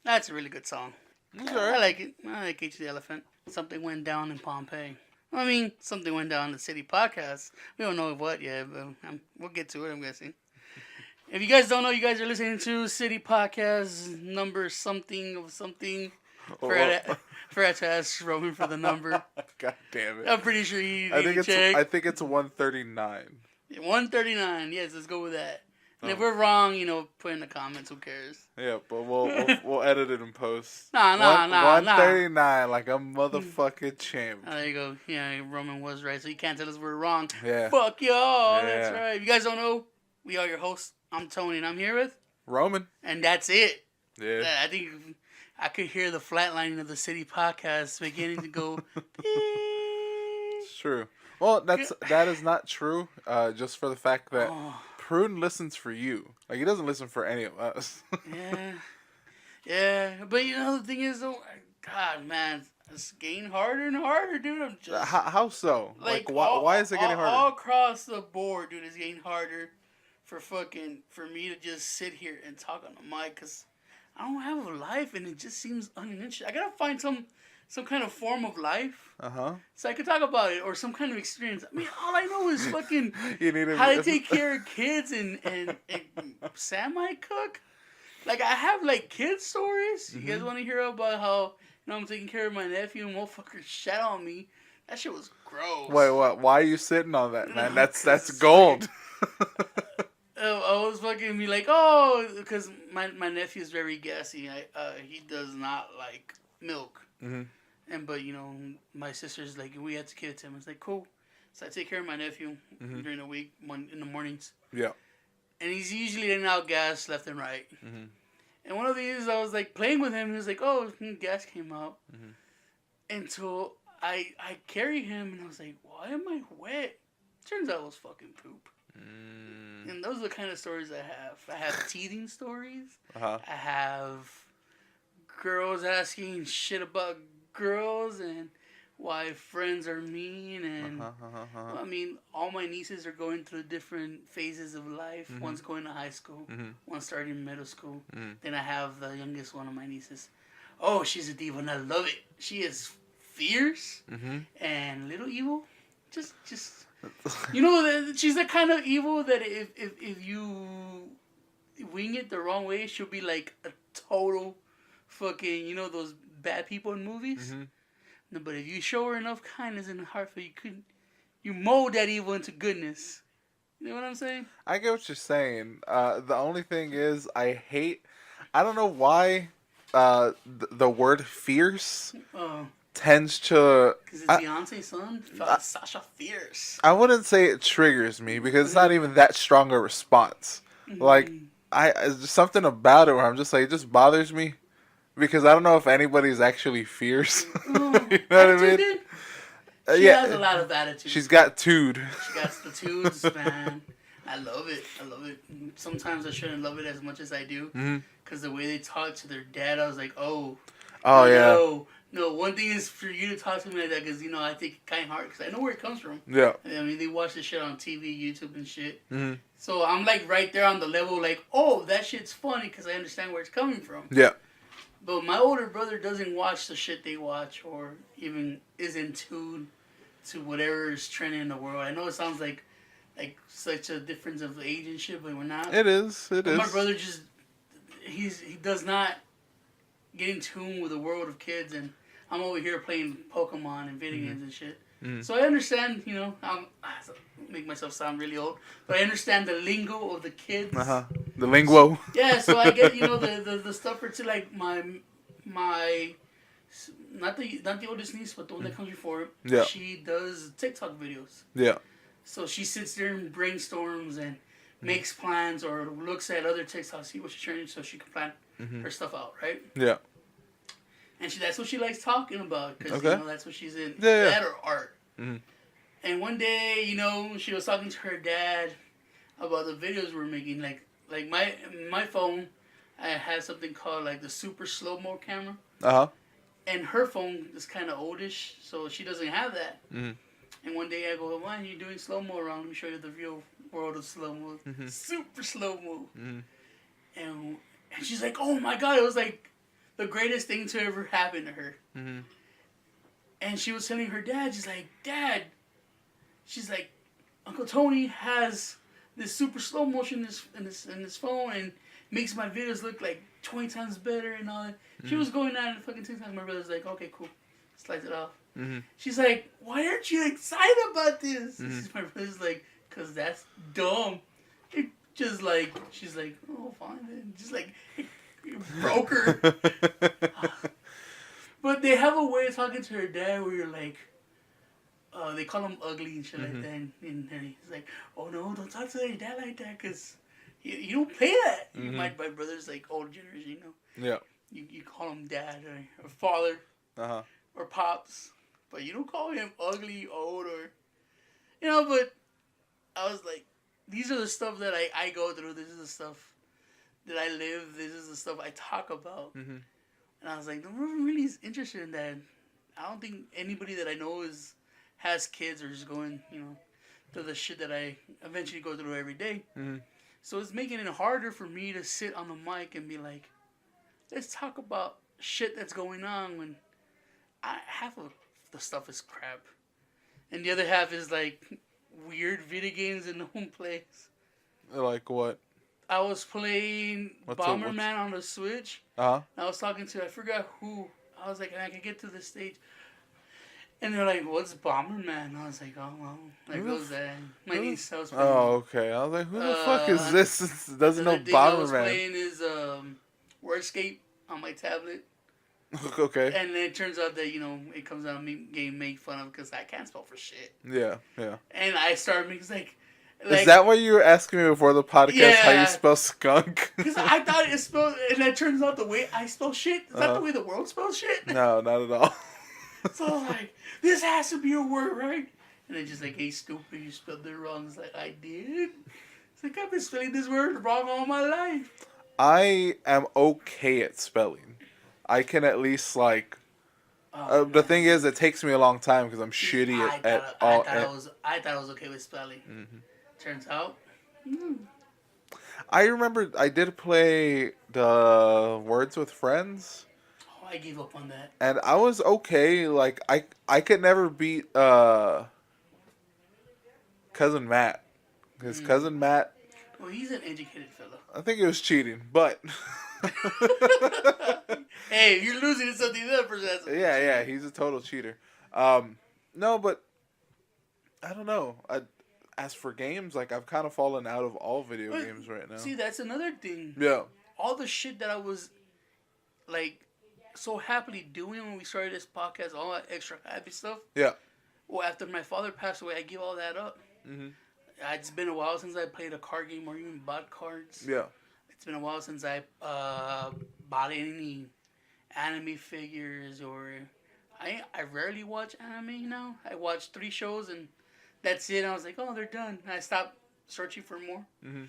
That's a really good song. It's I alright. like it. I like Cage the Elephant. Something went down in Pompeii. I mean, something went down in the City Podcast. We don't know what yet, but we'll get to it, I'm guessing. If you guys don't know, you guys are listening to City Podcast number something of something. Oh, Forgot to ask Roman for the number. God damn it! I'm pretty sure he I didn't think even it's check. I think it's 139. 139. Yes, let's go with that. And if Oh. we're wrong, put in the comments. Who cares? Yeah, but we'll edit it in post. Nah. 139, like a motherfucking champ. There you go. Yeah, Roman was right, so you can't tell us we're wrong. Yeah. Fuck y'all. That's Yeah. right. If you guys don't know, we are your hosts. I'm Tony, and I'm here with, Roman. and that's it. Yeah. I think I could hear the flatlining of the City Podcast beginning to go. It's true. Well, that is not true. Just for the fact that Oh, Prune listens for you. Like he doesn't listen for any of us. yeah. But the thing is, though, God, man, it's getting harder and harder, dude. I'm just How so? Like why is it getting harder? All across the board, dude, it's getting harder for me to just sit here and talk on the mic because I don't have a life and it just seems uninteresting. I gotta find some kind of form of life so I could talk about it or some kind of experience. I mean, all I know is fucking You need how to take care of kids and semi cook. Like I have like kid stories. You guys want to hear about how I'm taking care of my nephew and motherfucker shat on me? That shit was gross. Wait, what? Why are you sitting on that, man? That's gold. I was fucking be like, oh, because my nephew's very gassy. He does not like milk. But my sister's like, we had to give it to him. It's like, cool. So I take care of my nephew during the week, in the mornings. Yeah. And he's usually in and out gas left and right. And one of these, I was like playing with him. He was like, oh, gas came out. And so I carry him, and I was like, why am I wet? Turns out it was fucking poop. And those are the kind of stories I have. I have teething stories. I have girls asking shit about girls and why friends are mean. And I mean, all my nieces are going through different phases of life. One's going to high school. One's starting middle school. Then I have the youngest one of my nieces. Oh, she's a diva, and I love it. She is fierce and a little evil. Just she's the kind of evil that if you wing it the wrong way, she'll be like a total fucking, those bad people in movies. No, but if you show her enough kindness in the heart, you mold that evil into goodness. You know what I'm saying? I get what you're saying. The only thing is, I don't know why the word fierce tends to... Because it's Beyonce's son, Sasha Fierce. I wouldn't say it triggers me, because it's not even that strong a response. Like, there's something about it where I'm just like, it just bothers me. Because I don't know if anybody's actually fierce. You know what I mean? She has a lot of attitude. She's got tude. She got the tudes, man. I love it. Sometimes I shouldn't love it as much as I do. Because the way they talk to their dad, I was like, oh. Oh, yeah. No, one thing is for you to talk to me like that because, I take it kind of hard because I know where it comes from. Yeah. I mean, they watch this shit on TV, YouTube, and shit. So I'm, like, right there on the level, like, oh, that shit's funny because I understand where it's coming from. Yeah. But my older brother doesn't watch the shit they watch or even is in tune to whatever is trending in the world. I know it sounds like such a difference of age and shit, but we're not. It is. My brother just, he does not get in tune with the world of kids, and I'm over here playing Pokemon and video games and shit. So I understand, I make myself sound really old, but I understand the lingo of the kids. The lingo. Yeah, so I get, the stuff for like my not the oldest niece, but the one that comes before it. Yeah. She does TikTok videos. Yeah. So she sits there and brainstorms and makes plans or looks at other TikToks, see what she's trying so she can plan her stuff out, right? Yeah. And that's what she likes talking about because that's what she's in. Yeah. That or art. And one day, she was talking to her dad about the videos we're making. Like my phone, I have something called like the super slow-mo camera. And her phone is kind of oldish, so she doesn't have that. And one day I go, why are you doing slow-mo around? Let me show you the real world of slow-mo. Super slow-mo. And she's like, oh my God, it was like the greatest thing to ever happen to her. Mm-hmm. And she was telling her dad, she's like, Dad, she's like, Uncle Tony has this super slow motion in his phone and makes my videos look like 20 times better and all that. She was going at it fucking 10 times. My brother's like, okay, cool. Slides it off. Mm-hmm. She's like, why aren't you excited about this? Mm-hmm. My brother's like, because that's dumb. It just like, she's like, oh, fine then. Just like, it broke her. But they have a way of talking to her dad where you're like, they call him ugly and shit like that. And he's like, oh no, don't talk to your dad like that because you don't pay that. My brother's like old generation, you know. Yeah. You call him dad or father or pops. But you don't call him ugly, old, or... You know, but I was like, these are the stuff that I go through. This is the stuff that I live. This is the stuff I talk about. Mm-hmm. And I was like, no one really is interested in that. I don't think anybody that I know has kids or is going, you know, through the shit that I eventually go through every day. Mm-hmm. So it's making it harder for me to sit on the mic and be like, let's talk about shit that's going on when half of the stuff is crap. And the other half is like weird video games that no one plays. Like what? I was playing Bomberman on the Switch. Uh-huh. I was talking to, I forgot who. I was like, I can get to this stage. And they're like, what's Bomberman? I was like, oh, well, there goes that. My niece, I was playing. Oh, okay. I was like, who the fuck is this? Doesn't know Bomberman. I was playing is Wordscape on my tablet. Okay. And then it turns out that, you know, it comes out getting made fun of because I can't spell for shit. Yeah. And I started making like... Is that what you were asking me before the podcast, how you spell skunk? Because I thought it spelled... And it turns out the way I spell shit, is that the way the world spells shit? No, not at all. So I was like, this has to be a word, right? And they're just like, hey, stupid, you spelled it wrong. It's like, I did? It's like, I've been spelling this word wrong all my life. I am okay at spelling. I can at least, like... the thing is, it takes me a long time because I'm shitty at all... I thought I was okay with spelling. Mm-hmm. Turns out... I remember I did play the Words with Friends. Oh, I gave up on that. And I was okay. Like, I could never beat Cousin Matt. Because Cousin Matt... Well, he's an educated fellow. I think it was cheating, but... Hey, if you're losing to something, the other person has to Yeah, he's a total cheater. No, but... I don't know. As for games, like, I've kind of fallen out of all video games right now. See, that's another thing. Yeah. All the shit that I was, like, so happily doing when we started this podcast, all that extra happy stuff. Yeah. Well, after my father passed away, I give all that up. Mm-hmm. It's been a while since I played a card game or even bought cards. Yeah. It's been a while since I bought any anime figures or... I rarely watch anime now. I watch 3 shows and... That's it. I was like, oh, they're done. And I stopped searching for more. Mm-hmm.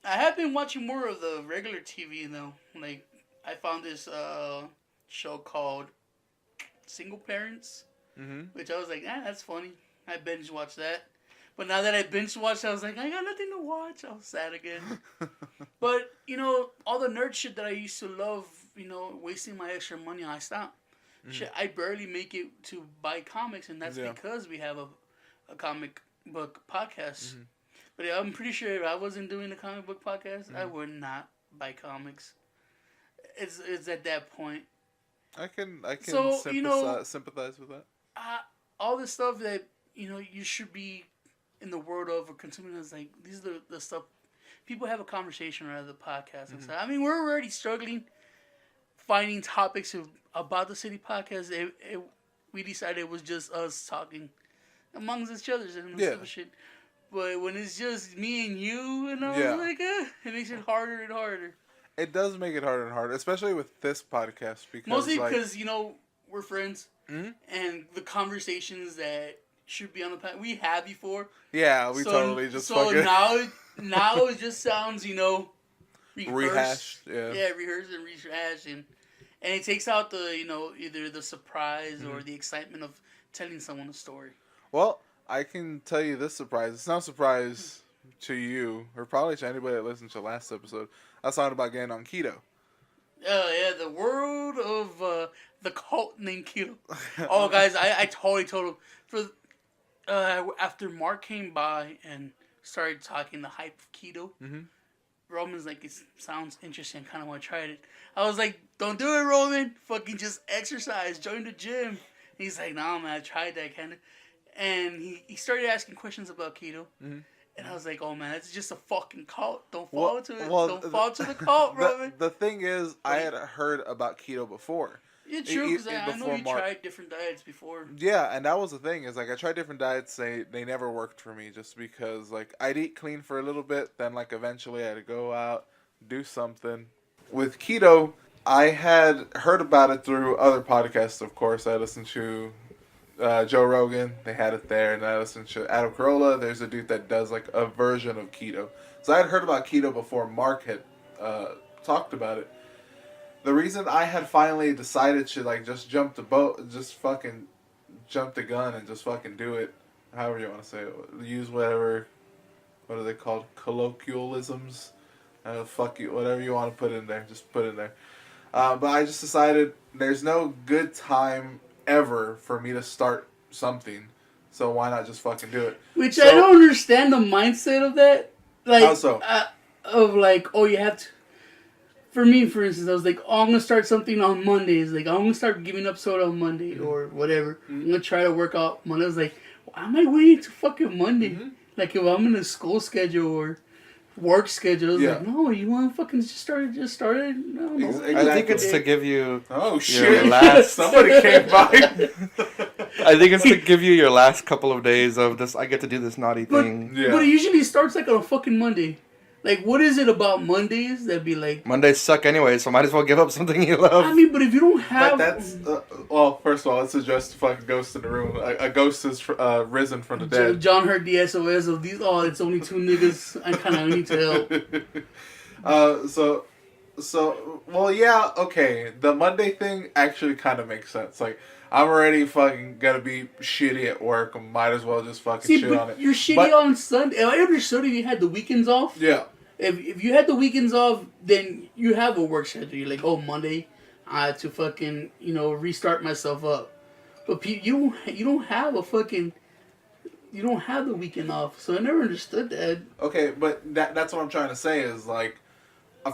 I have been watching more of the regular TV, though. Like, I found this show called Single Parents, which I was like, that's funny. I binge watched that. But now that I binge watched, I was like, I got nothing to watch. I was sad again. But, you know, all the nerd shit that I used to love, you know, wasting my extra money on, I stopped. Shit, I barely make it to buy comics, and that's because we have a comic book podcast. But I'm pretty sure if I wasn't doing the comic book podcast, I would not buy comics. It's at that point. I can so, sympathize with that. All the stuff that, you know, you should be in the world of or consuming is like, these are the stuff people have a conversation around the podcast and stuff. I mean, we're already struggling finding topics about the city podcast. We decided it was just us talking amongst each other and shit. But when it's just me and you, and I was like, it makes it harder and harder. It does make it harder and harder, especially with this podcast. Because mostly because, you know, we're friends. And the conversations that should be on the podcast, we had before. Yeah, we totally just fucking... now it just sounds, you know, rehashed. Yeah, rehearsed and rehashed. And it takes out the, you know, either the surprise or the excitement of telling someone a story. Well, I can tell you this surprise. It's not a surprise to you, or probably to anybody that listened to last episode. I was talking about getting on keto. Yeah, the world of the cult named Keto. Oh, guys, I totally told him for after Mark came by and started talking the hype of keto. Mm-hmm. Roman's like, it sounds interesting. Kind of want to try it. I was like, don't do it, Roman. Fucking just exercise. Join the gym. And he's like, nah, man, I tried that kind of. And he started asking questions about keto. Mm-hmm. And I was like, oh, man, it's just a fucking cult. Don't fall to it. Well, don't fall to the cult, Roman. The thing is, I had heard about keto before. Yeah, true, because I know you tried different diets before. Yeah, and that was the thing, is like I tried different diets, they never worked for me, just because like I'd eat clean for a little bit, then like eventually I had to go out, do something. With keto, I had heard about it through other podcasts, of course. I listened to Joe Rogan, they had it there, and I listened to Adam Carolla. There's a dude that does like a version of keto. So I had heard about keto before Mark had talked about it. The reason I had finally decided to like just jump the boat, just fucking jump the gun and just fucking do it, however you want to say it, use whatever, what are they called, colloquialisms, fuck you, whatever you want to put in there, just put in there. But I just decided there's no good time ever for me to start something, so why not just fucking do it? Which I don't understand the mindset of that. Like, how so? Of like, oh, you have to. For me, for instance, I was like, oh, I'm going to start something on Mondays. Like, I'm going to start giving up soda on Monday or whatever. I'm going to try to work out Monday. I was like, why am I waiting to fucking Monday? Mm-hmm. Like, if I'm in a school schedule or work schedule, I was like, no, you want to fucking just start it? No, no. Exactly. I think it's to give you Oh, shit. last... Somebody came by. I think it's to give you your last couple of days of this, I get to do this naughty thing. But it usually starts like on a fucking Monday. Like, what is it about Mondays that be like... Mondays suck anyway, so might as well give up something you love. I mean, but if you don't have... But that's... well, first of all, let's address the fucking ghost in the room. A ghost is risen from the dead. John heard the SOS of these... Oh, it's only two niggas. I kind of need to help. Well, yeah, okay. The Monday thing actually kind of makes sense. Like, I'm already fucking gonna be shitty at work. I might as well just fucking shit on it. You're shitty on Sunday. I understood if you had the weekends off. Yeah. If you had the weekends off, then you have a work schedule. You're like, oh, Monday, I have to fucking, restart myself up. But you don't have a fucking... You don't have the weekend off. So I never understood that. Okay, but that's what I'm trying to say is, like,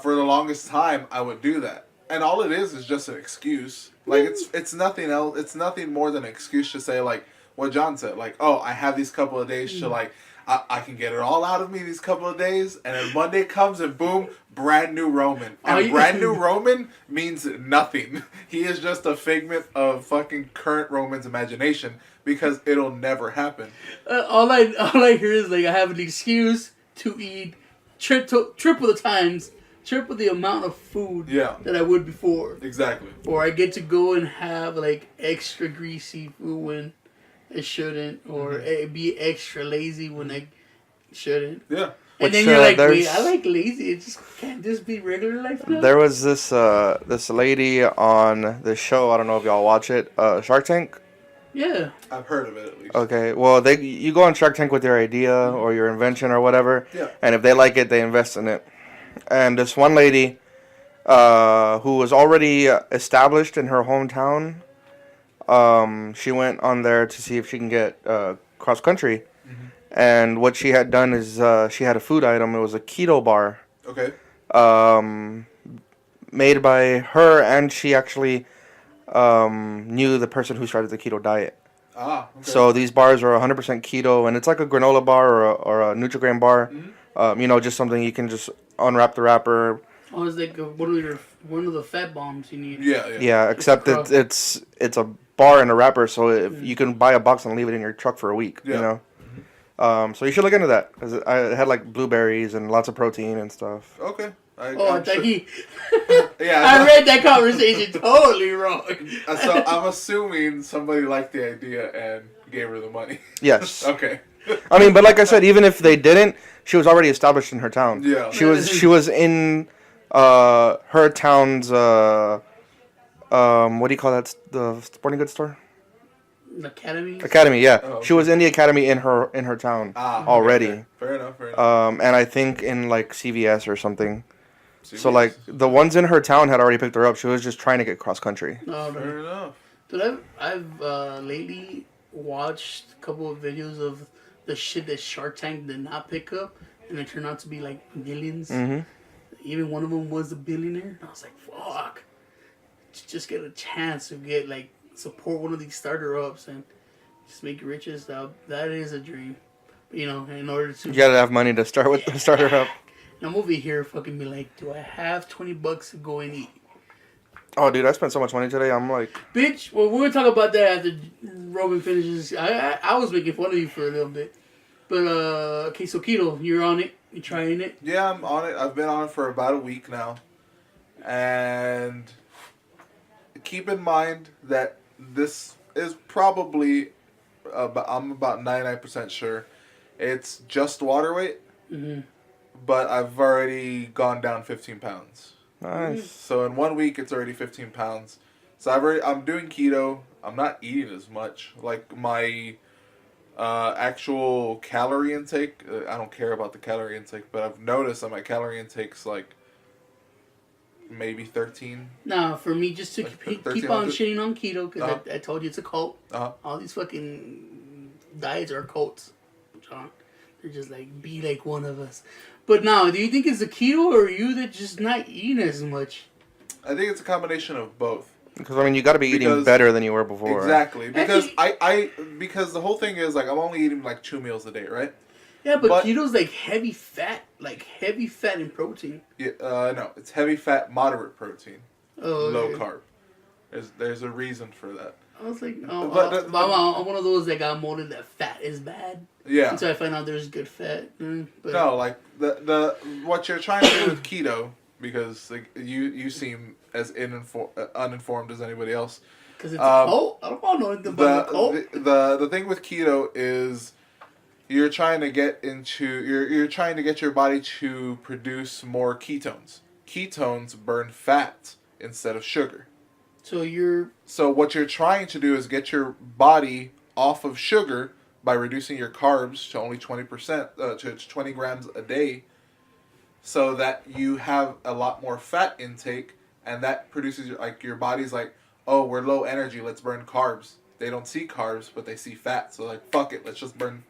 for the longest time, I would do that. And all it is just an excuse. Like, it's nothing else. It's nothing more than an excuse to say, like, what John said. Like, oh, I have these couple of days to, like, I can get it all out of me these couple of days. And then Monday comes and boom, brand new Roman. And brand new Roman means nothing. He is just a figment of fucking current Roman's imagination because it'll never happen. All I hear is, like, I have an excuse to eat triple the times. Triple the amount of food that I would before. Exactly. Or I get to go and have like extra greasy food when I shouldn't, or be extra lazy when I shouldn't. Yeah. And then you're like, wait, I like lazy. It just can't just be regular life now. There was this lady on the show. I don't know if y'all watch it. Shark Tank. Yeah. I've heard of it at least. Okay. Well, you go on Shark Tank with your idea or your invention or whatever. Yeah. And if they like it, they invest in it. And this one lady, who was already established in her hometown, she went on there to see if she can get cross country. Mm-hmm. And what she had done is she had a food item. It was a keto bar. Okay. Made by her, and she actually knew the person who started the keto diet. Ah, okay. So these bars are 100% keto, and it's like a granola bar or a Nutri-Grain bar. Mm-hmm. Just something you can just unwrap the wrapper. Oh, it's like one of the fat bombs you need. Yeah, except it's a bar and a wrapper, so if you can buy a box and leave it in your truck for a week. Yeah. You know. Mm-hmm. So you should look into that, because it had like blueberries and lots of protein and stuff. Okay. I read that conversation totally wrong. So I'm assuming somebody liked the idea and gave her the money. Yes. Okay. I mean, but like I said, even if they didn't, she was already established in her town. Yeah. She was in her town's what do you call that? The sporting goods store? Academy, yeah. Oh, okay. She was in the academy in her town already. Okay. Fair enough. And I think in like CVS or something. So like the ones in her town had already picked her up. She was just trying to get cross country. No, Fair enough. Dude, I've lately watched a couple of videos of the shit that Shark Tank did not pick up, and it turned out to be like millions. Mm-hmm. Even one of them was a billionaire. And I was like, fuck. Just get a chance to get like support one of these starter ups and just make it rich and stuff. That is a dream. But, you know, in order to You gotta have money to start with the starter up. And I'm over here fucking be like, do I have $20 to go and eat? Oh, dude, I spent so much money today. I'm like, Bitch, well, we're gonna talk about that after Robin finishes. I was making fun of you for a little bit, but okay, so keto, you're on it. You trying it? Yeah, I'm on it. I've been on it for about a week now, and keep in mind that this is probably I'm about 99% sure it's just water weight, but I've already gone down 15 pounds. nice. So in 1 week, it's already 15 pounds. So I'm doing keto. I'm not eating as much. Like my actual calorie intake, I don't care about the calorie intake, but I've noticed that my calorie intake's like maybe 13. Nah, for me, just to Like keep on 1300? shitting on keto, because Uh-huh. I told you it's a cult. Uh-huh. All these fucking diets are cults, John. They're just like, be like one of us. But now, do you think it's the keto or you that just not eating as much? I think it's a combination of both. Because I mean, you got to be eating Because- better than you were before. Exactly. Because because the whole thing is like I'm only eating like 2 meals a day, right? Yeah, but But- keto's like heavy fat in protein. Yeah, no, it's heavy fat, moderate protein, Oh, low okay. carb. There's a reason for that. I was like, oh, But- I'm one of those that got molded that fat is bad. Yeah. Until I find out there's good fat. But No, like the what you're trying to do with keto, because like you seem as uninformed as anybody else. Because it's a cult. I don't want to know anything about the cult. The thing with keto is you're trying to get into you're trying to get your body to produce more ketones. Ketones burn fat instead of sugar. So you're So what you're trying to do is get your body off of sugar by reducing your carbs to only 20%, to 20 grams a day, so that you have a lot more fat intake, and that produces like your body's like, oh, we're low energy, let's burn carbs. They don't see carbs, but they see fat, so like fuck it, let's just burn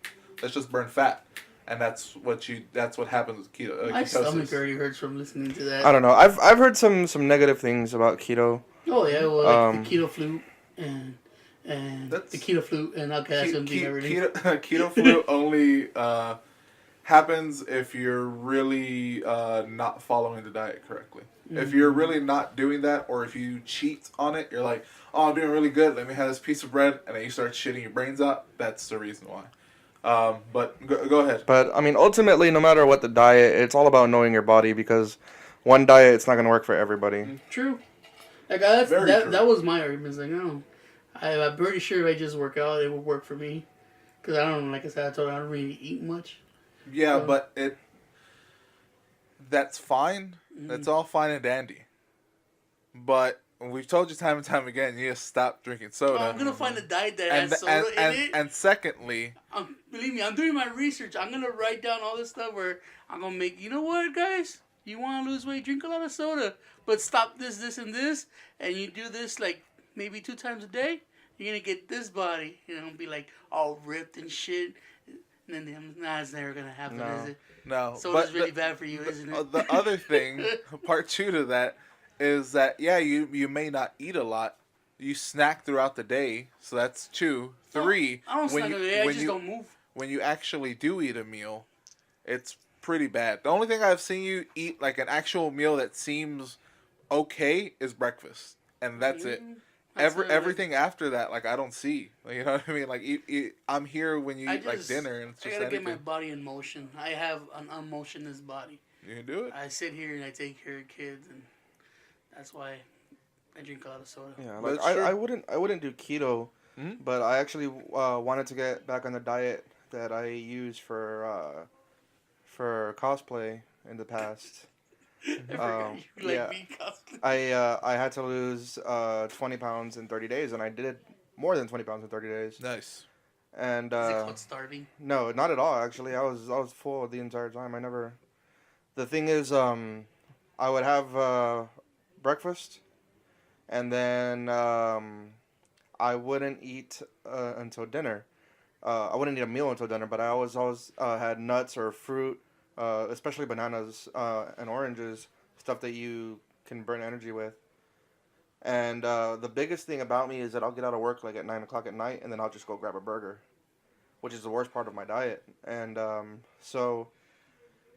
fat, and that's what happens with keto. my ketosis. stomach already hurts from listening to that. I don't know. I've heard some negative things about keto. Oh yeah, well like the Um, keto flute and That's- the keto flute and okay, that's something I really. Keto flu only happens if you're really not following the diet correctly. If you're really not doing that, or if you cheat on it, you're like, oh, I'm doing really good, let me have this piece of bread, and then you start shitting your brains out, that's the reason why. But go ahead. But I mean, ultimately, no matter what the diet, it's all about knowing your body, because one diet, it's not going to work for everybody. True. Like Very true. that was my argument. It's like, no, I'm pretty sure if I just work out, it would work for me. Because I don't, like I said, I told you, I don't really eat much. Yeah, but that's fine. That's all fine and dandy. But we've told you time and time again, you just stop drinking soda. I'm gonna find a diet that and, has soda in it. and secondly, Believe me, I'm doing my research. I'm gonna write down all this stuff where I'm gonna make. You know what, guys? You want to lose weight? Drink a lot of soda, but stop this, and this, and you do this like maybe 2 times a day. You're gonna get this body. You know, be like all ripped and shit. And then it's never gonna happen, No. is it? no. Soda's but really bad for you, isn't it? the other thing, part 2 to that, is that yeah, you may not eat a lot. You snack throughout the day, so that's 2. 3. I don't snack every day. I just don't move. When you actually do eat a meal, it's pretty bad. The only thing I've seen you eat like an actual meal that seems okay is breakfast, and that's it. Everything after that, like I don't see. Like, you know what I mean? Like I'm here when you eat like dinner, and it's I just gotta get anything. my body in motion. I have an unmotionless body. You can do it. I sit here and I take care of kids, and that's why I drink a lot of soda. Yeah, But like sure. I wouldn't do keto, Mhm. but I actually wanted to get back on the diet that I used for cosplay in the past. I forgot you like yeah. me cosplay. I had to lose 20 pounds in 30 days, and I did it more than 20 pounds in 30 days. Nice. And Is it called starving? no, not at all. Actually, I was full the entire time. I never. The thing is, I would have breakfast, and then I wouldn't eat until dinner. I wouldn't eat a meal until dinner, but I always had nuts or fruit, especially bananas and oranges, stuff that you can burn energy with. And the biggest thing about me is that I'll get out of work like at 9 o'clock at night, and then I'll just go grab a burger, which is the worst part of my diet. And so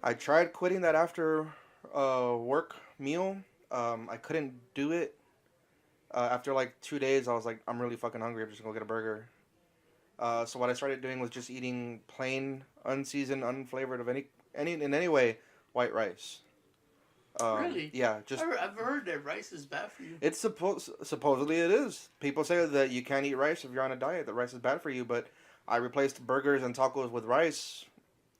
I tried quitting that after work meal. I couldn't do it. After like 2 days, I was like, I'm really fucking hungry. I'm just gonna go get a burger. So what I started doing was just eating plain, unseasoned, unflavored of in any way, white rice. Really? Yeah, just. I've heard that rice is bad for you. It's supposedly it is. People say that you can't eat rice if you're on a diet. That rice is bad for you. But I replaced burgers and tacos with rice,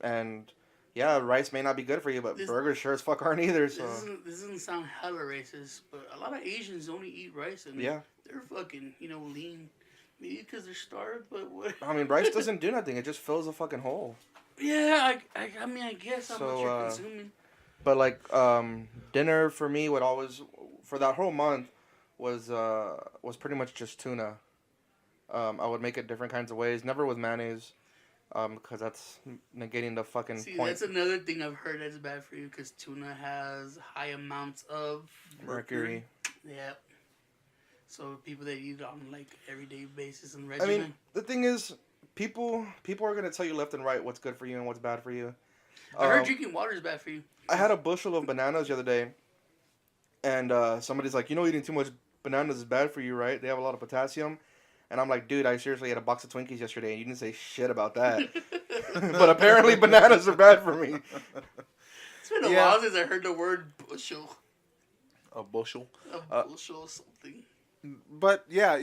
and yeah, rice may not be good for you, but burgers sure as fuck aren't either. So this doesn't sound hella racist, but a lot of Asians only eat rice, and yeah, they're fucking lean. Maybe because they're starved, but what? I mean, rice doesn't do nothing. It just fills a fucking hole. Yeah, I mean, I guess how much you're consuming. But like dinner for me would always for that whole month was pretty much just tuna. I would make it different kinds of ways, never with mayonnaise, because that's negating the fucking point. That's another thing I've heard that's bad for you because tuna has high amounts of mercury. Yeah. So people that eat it on like everyday basis and regimen. I mean, the thing is, people are gonna tell you left and right what's good for you and what's bad for you. I heard drinking water is bad for you. I had a bushel of bananas the other day, and somebody's like, eating too much bananas is bad for you, right? They have a lot of potassium. And I'm like, dude, I seriously ate a box of Twinkies yesterday, and you didn't say shit about that. But apparently bananas are bad for me. It's been a while since I heard the word bushel. A bushel? A bushel or something. But yeah,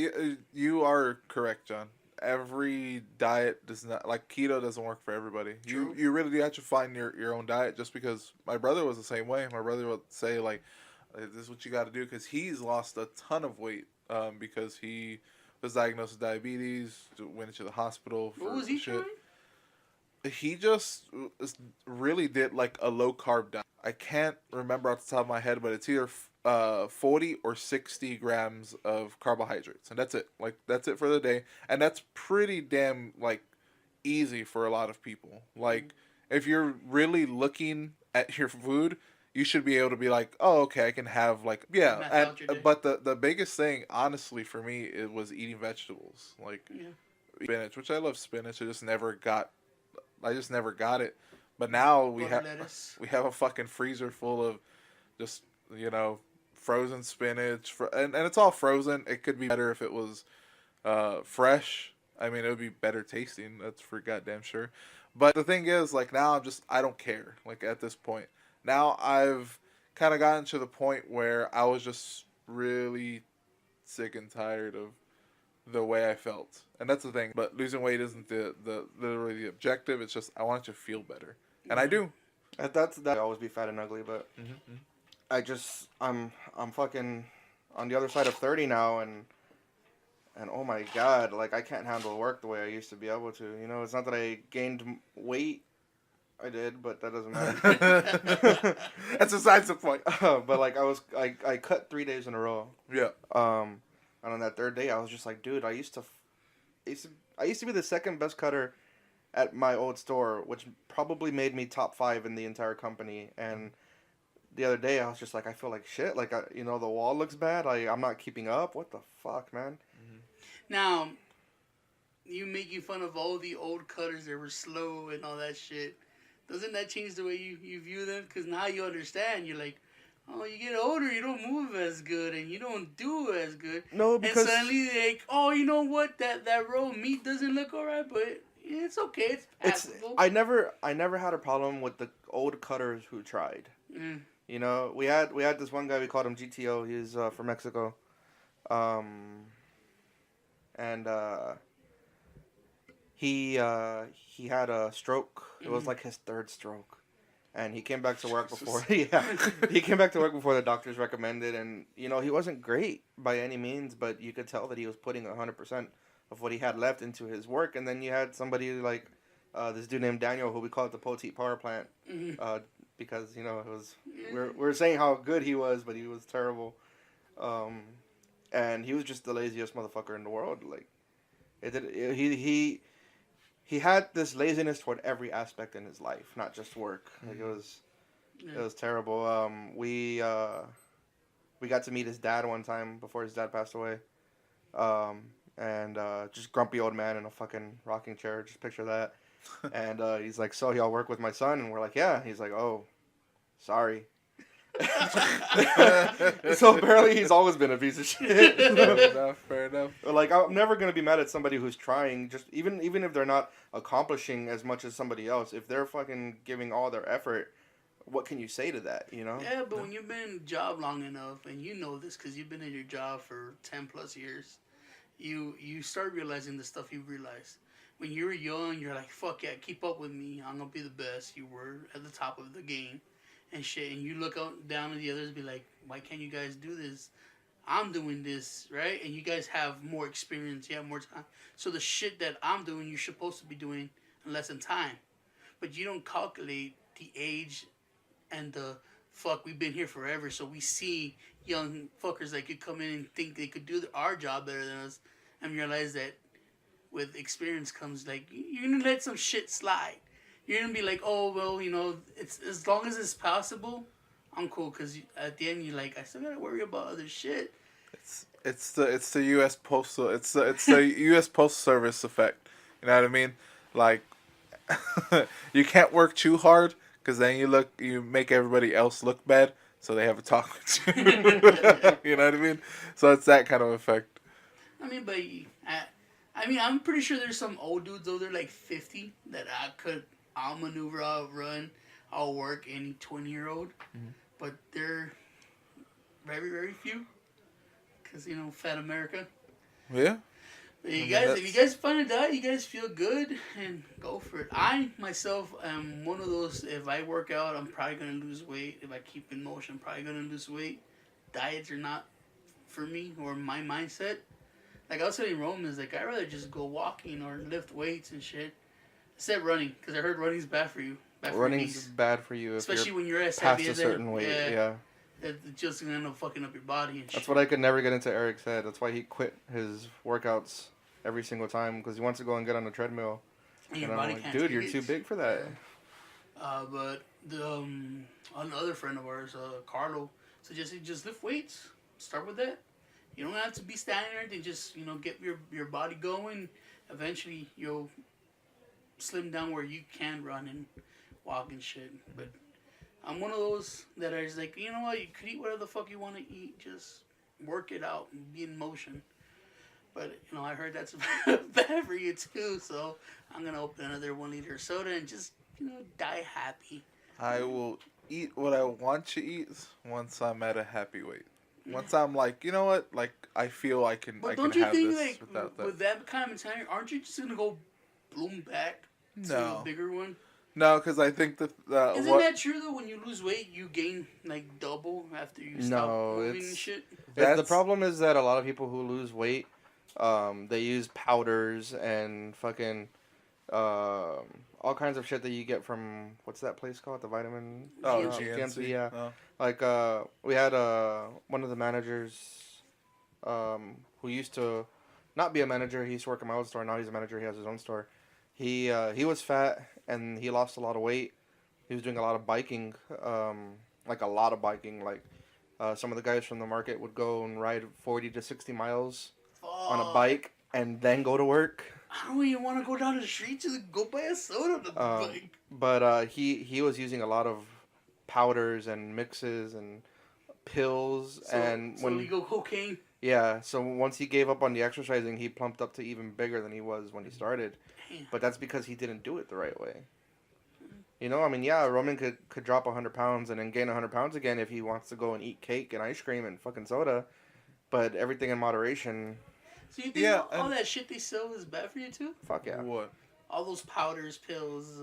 you are correct, John. Every diet does not, like keto doesn't work for everybody. True. You really do have to find your own diet, just because my brother was the same way. My brother would say like, this is what you got to do, because he's lost a ton of weight because he was diagnosed with diabetes, went into the hospital for what was he shit. trying? He just really did like a low carb diet. I can't remember off the top of my head, but it's either 40 or 60 grams of carbohydrates, and that's it. Like that's it for the day, and that's pretty damn like easy for a lot of people. Like if you're really looking at your food, you should be able to be like, oh, okay, I can have like but the biggest thing, honestly, for me, it was eating vegetables, like spinach, which I love spinach. I just never got it. But now we have a fucking freezer full of just frozen spinach, and it's all frozen. It could be better if it was fresh. I mean, it would be better tasting. That's for goddamn sure. But the thing is, like now I don't care. Like at this point. Now I've kind of gotten to the point where I was just really sick and tired of the way I felt, and that's the thing. But losing weight isn't the literally the objective. It's just I want to feel better, and I do. That always be fat and ugly, but I'm fucking on the other side of 30 now, and oh my god, like I can't handle work the way I used to be able to. It's not that I gained weight. I did, but that doesn't matter. That's besides the point. But like I cut 3 days in a row. Yeah. And on that third day, I was just like, dude, I used to be the second best cutter at my old store, which probably made me top 5 in the entire company. And the other day, I was just like, I feel like shit. Like the wall looks bad. I'm not keeping up. What the fuck, man? Mm-hmm. Now, you making fun of all the old cutters that were slow and all that shit. Doesn't that change the way you view them? Because now you understand. You're like, oh, you get older, you don't move as good, and you don't do as good. No, because... And suddenly, like, oh, you know what? That row of meat doesn't look all right, but it's okay. It's passable. I never had a problem with the old cutters who tried. Mm. We had this one guy, we called him GTO. He's from Mexico. He had a stroke. It was like his third stroke, and he came back to work before. He came back to work before the doctors recommended, and he wasn't great by any means, but you could tell that he was putting 100% of what he had left into his work. And then you had somebody like this dude named Daniel, who we call it the Poteet Power Plant. because it was we're saying how good he was, but he was terrible. And he was just the laziest motherfucker in the world. Like, he had this laziness toward every aspect in his life, not just work. Like, it was terrible. We got to meet his dad one time before his dad passed away. And just grumpy old man in a fucking rocking chair. Just picture that. And he's like, "So y'all work with my son?" And we're like, "Yeah." He's like, "Oh, sorry." So apparently he's always been a piece of shit. Fair enough. Like, I'm never gonna be mad at somebody who's trying. Just even if they're not accomplishing as much as somebody else, if they're fucking giving all their effort, what can you say to that? Yeah, but when you've been in a job long enough, and you know this because you've been in your job for 10+ years, you start realizing the stuff you realize. When you were young, you're like, fuck yeah, keep up with me. I'm going to be the best. You were at the top of the game and shit. And you look out down at the others and be like, why can't you guys do this? I'm doing this, right? And you guys have more experience. You have more time. So the shit that I'm doing, you're supposed to be doing in less than time. But you don't calculate the age and the fuck, we've been here forever. So we see young fuckers that could come in and think they could do our job better than us and realize that with experience comes, like, you're gonna let some shit slide. You're gonna be like, oh, well, it's as long as it's possible, I'm cool. Because at the end, you're like, I still gotta worry about other shit. It's the U.S. Postal U.S. Postal Service effect. You know what I mean? Like, you can't work too hard because then you make everybody else look bad, so they have a talk with you. You know what I mean? So it's that kind of effect. I mean, but I'm pretty sure there's some old dudes over there, like 50, that I'll maneuver, I'll run, I'll work any 20-year-old. Mm-hmm. But they're very, very few. Because, fat America. Yeah. But if you guys find it out, you guys feel good, and go for it. I, myself, am one of those, if I work out, I'm probably going to lose weight. If I keep in motion, I'm probably going to lose weight. Diets are not for me, or my mindset. Like I was telling Roman, I'd rather just go walking or lift weights and shit. Except running, because I heard running's bad for you. Running's bad for you, especially when you're as past heavy a as certain weight. Yeah. It's just gonna end up fucking up your body and shit. That's what I could never get into Eric's head. That's why he quit his workouts every single time, because he wants to go and get on the treadmill. And your body I'm like, can't dude, you're too big for that. But the another friend of ours, Carlo, suggested just lift weights. Start with that. You don't have to be standing there. They just get your body going. Eventually, you'll slim down where you can run and walk and shit. But I'm one of those that is like, you know what? You could eat whatever the fuck you want to eat. Just work it out and be in motion. But I heard that's bad for you too. So I'm gonna open another 1 liter of soda and just die happy. I will eat what I want to eat once I'm at a happy weight. Once I'm like, you know what, like I feel I can. But I don't can you have think, this like, without that. with that kind of mentality, aren't you just gonna go bloom back to a bigger one? No, because I think that. Isn't that true though? When you lose weight, you gain like double after you stop moving and shit. The problem is that a lot of people who lose weight, they use powders and fucking all kinds of shit that you get from, what's that place called? The vitamin? GNC. Yeah. Oh. Like, we had one of the managers who used to not be a manager. He used to work at my old store. Now he's a manager. He has his own store. He was fat and he lost a lot of weight. He was doing a lot of biking, like a lot of biking. Like, some of the guys from the market would go and ride 40 to 60 miles on a bike and then go to work. I don't even want to go down the street to go buy a soda on the bike. But he was using a lot of powders and mixes and pills. So you go cocaine? Yeah, so once he gave up on the exercising, he plumped up to even bigger than he was when he started. Damn. But that's because he didn't do it the right way. Roman could drop 100 pounds and then gain 100 pounds again if he wants to go and eat cake and ice cream and fucking soda. But everything in moderation. So you think all that shit they sell is bad for you too? Fuck yeah. What? All those powders, pills,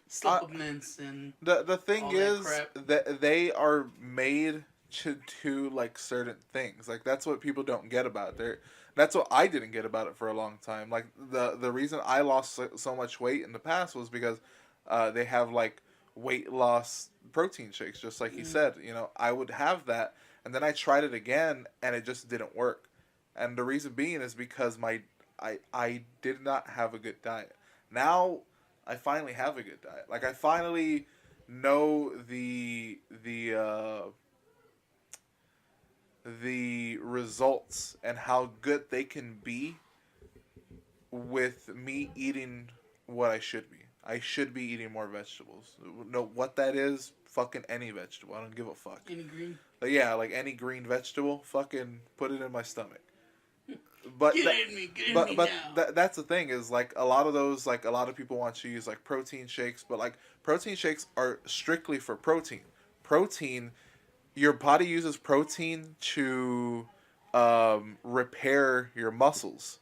supplements, and the thing is that they are made to do like certain things. Like that's what people don't get about it. That's what I didn't get about it for a long time. Like the reason I lost so much weight in the past was because they have like weight loss protein shakes, just like he said. You know, I would have that, and then I tried it again, and it just didn't work. And the reason being is because I did not have a good diet. Now I finally have a good diet. Like I finally know the results and how good they can be with me eating what I should be. I should be eating more vegetables. Know what that is? Fucking any vegetable. I don't give a fuck. Any green? But yeah, like any green vegetable, fucking put it in my stomach. But Get in me now. That's the thing is like a lot of those, like a lot of people want to use like protein shakes, but like protein shakes are strictly for protein. Protein, your body uses protein to repair your muscles.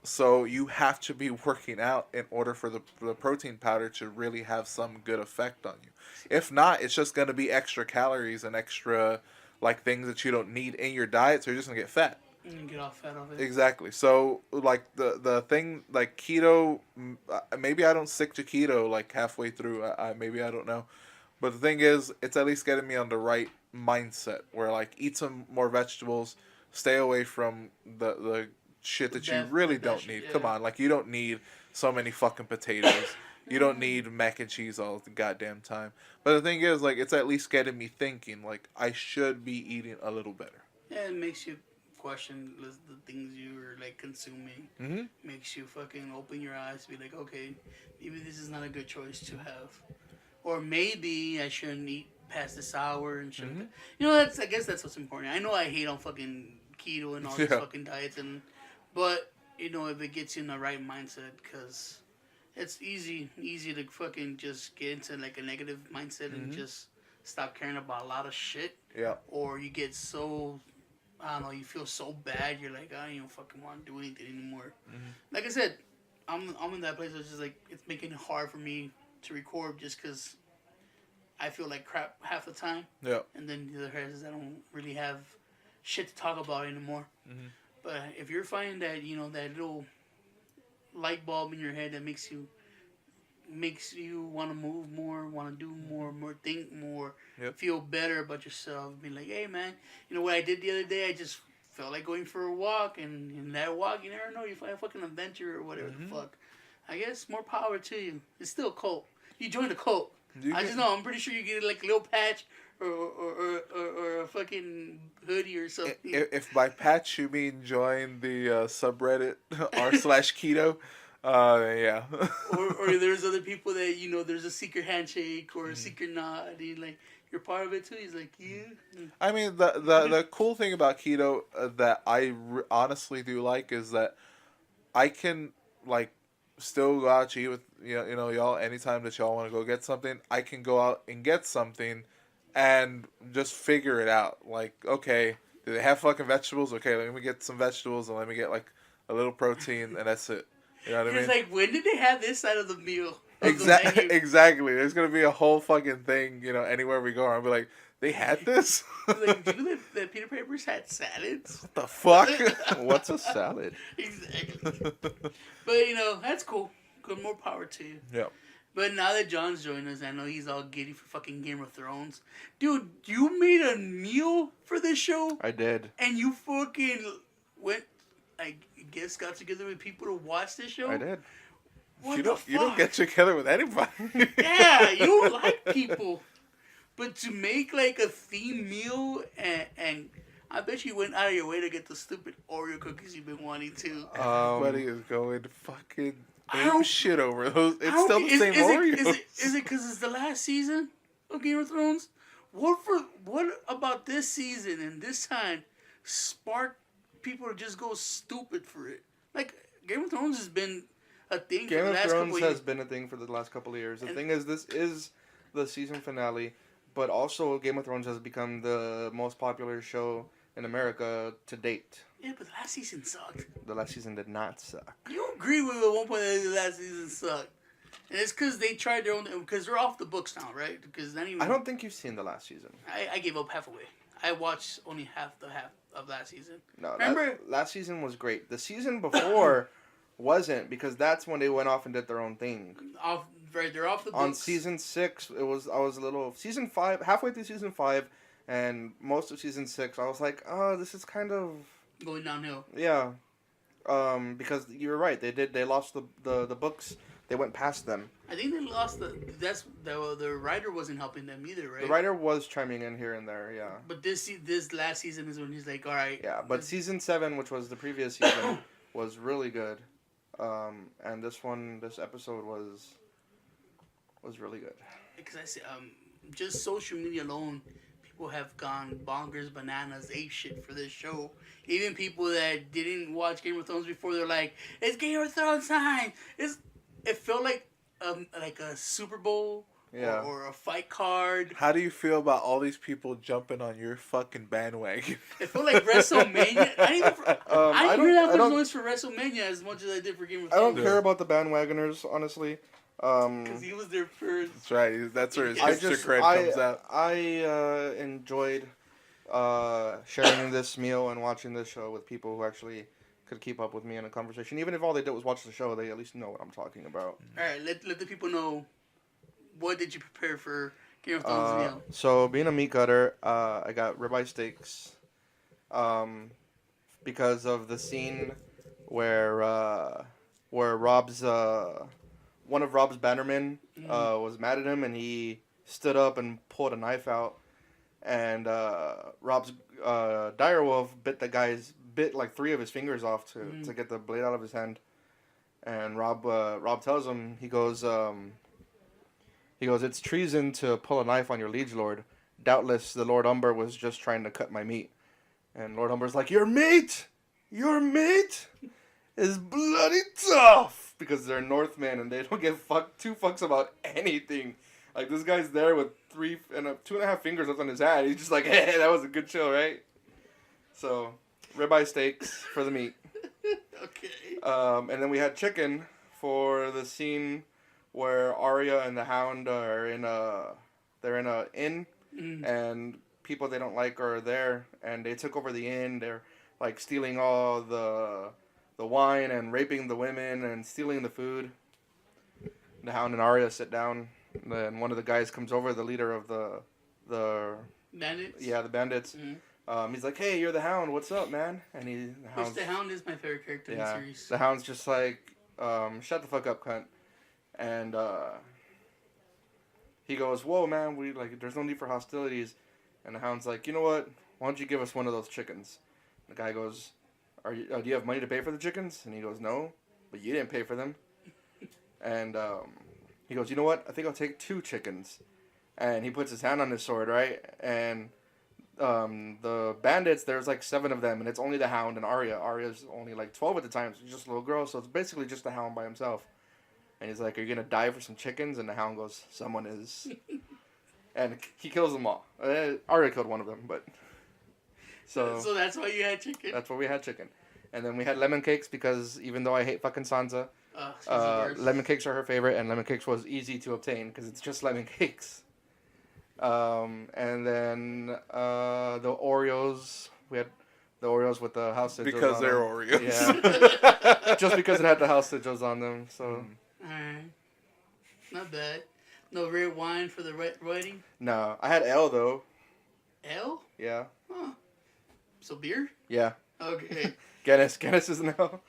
So you have to be working out in order for the protein powder to really have some good effect on you. If not, it's just going to be extra calories and extra like things that you don't need in your diet, so you're just going to get fat. And get all fat of it. Exactly. So like the thing like keto, maybe I don't stick to keto like halfway through. Maybe I don't know. But the thing is, it's at least getting me on the right mindset where like eat some more vegetables, stay away from the shit that you really don't need. Yeah. Come on, like you don't need so many fucking potatoes. You don't need mac and cheese all the goddamn time. But the thing is, like, it's at least getting me thinking, like, I should be eating a little better. Yeah, it makes you question the things you are like consuming. Mm-hmm. Makes you fucking open your eyes to be like, okay, maybe this is not a good choice to have, or maybe I shouldn't eat past this hour and shouldn't. Mm-hmm. You know, I guess that's what's important. I know I hate on fucking keto and all these fucking diets, but you know, if it gets you in the right mindset, because it's easy to fucking just get into like a negative mindset and just stop caring about a lot of shit. Yeah. Or you get so, I don't know, you feel so bad, you're like, I don't even fucking want to do anything anymore. Like I said, I'm in that place where it's just like, it's making it hard for me to record just because I feel like crap half the time. Yeah. And then the other half is I don't really have shit to talk about anymore. But if you're finding that, you know, that little light bulb in your head that makes you want to move more, want to do more, think more, feel better about yourself, be like, hey man, you know what I did the other day? I just felt like going for a walk, and in that walk, you never know, you find a fucking adventure or whatever the fuck. I guess more power to you. It's still a cult. You joined a cult. I just know. I'm pretty sure you get like a little patch or a fucking hoodie or something. If by patch you mean join the subreddit r/keto, yeah. or there's other people that, you know, there's a secret handshake or a secret nod, and like you're part of it too. He's like, you. I mean, the cool thing about keto that I honestly do like is that I can like still go out to eat with you know y'all anytime that y'all want to go get something. I can go out and get something and just figure it out. Like, okay, do they have fucking vegetables? Okay, let me get some vegetables and let me get like a little protein, and that's it. You know what I mean? It's like, when did they have this side of the meal? Exactly. There's gonna be a whole fucking thing, you know, anywhere we go. I'll be like, they had this? Like, do you know that Peter Papers had salads? What the fuck? What's a salad? Exactly. But, you know, that's cool. Good, more power to you. Yeah. But now that John's joined us, I know he's all giddy for fucking Game of Thrones. Dude, you made a meal for this show? I did. And you fucking went, I guess, got together with people to watch this show? I did. What You the don't fuck? get together with anybody. Yeah, you like people. But to make like a theme meal, and I bet you went out of your way to get the stupid Oreo cookies you've been wanting to. Everybody is going fucking I don't- shit over those. I It's don't still get- the same Oreos. Is it because it's the last season of Game of Thrones? What about this season and this time sparked people to just go stupid for it? Like, Game of Thrones has been a thing for Game the of last Thrones couple of has years. been a thing for the last couple of years. The thing is, this is the season finale, but also Game of Thrones has become the most popular show in America to date. Yeah, but the last season sucked. The last season did not suck. You agree with me at one point that the last season sucked. And it's because they tried their own, because they're off the books now, right? Because not even, I don't think you've seen the last season. I gave up halfway. I watched only half of last season. No, Remember? last season was great. The season before wasn't, because that's when they went off and did their own thing. right, they're off the books. On season 6, I was a little season 5, halfway through season 5, and most of season 6, I was like, oh, this is kind of going downhill. yeah, because you're right, they lost the books, they went past them. I think they lost the writer wasn't helping them either, right? The writer was chiming in here and there, yeah. But this last season is when he's like, all right. Yeah, but season 7, which was the previous season, was really good, and this episode was really good. Because I say, just social media alone, people have gone bonkers, bananas, ape shit for this show. Even people that didn't watch Game of Thrones before, they're like, "It's Game of Thrones time!" It felt like a Super Bowl Yeah. or a fight card. How do you feel about all these people jumping on your fucking bandwagon? It felt like WrestleMania. I didn't hear that much noise for WrestleMania as much as I did for Game of I don't Thrones. care about the bandwagoners, honestly. Because he was there first. That's right. That's where his I hipster cred comes out. I enjoyed sharing this meal and watching this show with people who actually could keep up with me in a conversation. Even if all they did was watch the show, they at least know what I'm talking about. All right, let the people know, what did you prepare for Game of Thrones meal? So, being a meat cutter, I got ribeye steaks. Because of the scene where Rob's one of Rob's bannermen was mad at him, and he stood up and pulled a knife out, and Rob's direwolf bit like 3 of his fingers off to get the blade out of his hand, and Rob tells him, he goes, it's treason to pull a knife on your liege lord. Doubtless the Lord Umber was just trying to cut my meat. And Lord Umber's like, your meat is bloody tough, because they're Northmen and they don't give two fucks about anything. Like, this guy's there with 2.5 fingers left on his hand. He's just like, hey, that was a good show, right? So, ribeye steaks for the meat. Okay. And then we had chicken for the scene where Arya and the Hound are in a inn, and people they don't like are there, and they took over the inn. They're like stealing all the wine and raping the women and stealing the food. The Hound and Arya sit down. And then one of the guys comes over, the leader of the Bandits? Yeah, the bandits. He's like, hey, you're the Hound. What's up, man? And the Hound is my favorite character in the series. The Hound's just like, shut the fuck up, cunt. And he goes, whoa, man, there's no need for hostilities. And the Hound's like, you know what? Why don't you give us one of those chickens? The guy goes, do you have money to pay for the chickens? And he goes, no, but you didn't pay for them. And he goes, you know what? I think I'll take 2 chickens. And he puts his hand on his sword, right? And the bandits, there's like 7 of them, and it's only the Hound and Arya. Arya's only like 12 at the time, so she's just a little girl, so it's basically just the Hound by himself. And he's like, are you going to die for some chickens? And the Hound goes, someone is. And he kills them all. Arya killed one of them, but... So that's why you had chicken? That's why we had chicken. And then we had lemon cakes, because even though I hate fucking Sansa, lemon cakes are her favorite, and lemon cakes was easy to obtain, because it's just lemon cakes. And then the Oreos, we had the Oreos with the house sigils because on they're them. Oreos. Yeah. Just because it had the house sigils on them, so... Alright. Not bad. No red wine for the wedding? No. I had ale, though. Ale? Yeah. Huh. So beer? Yeah. Okay. Guinness is an ale.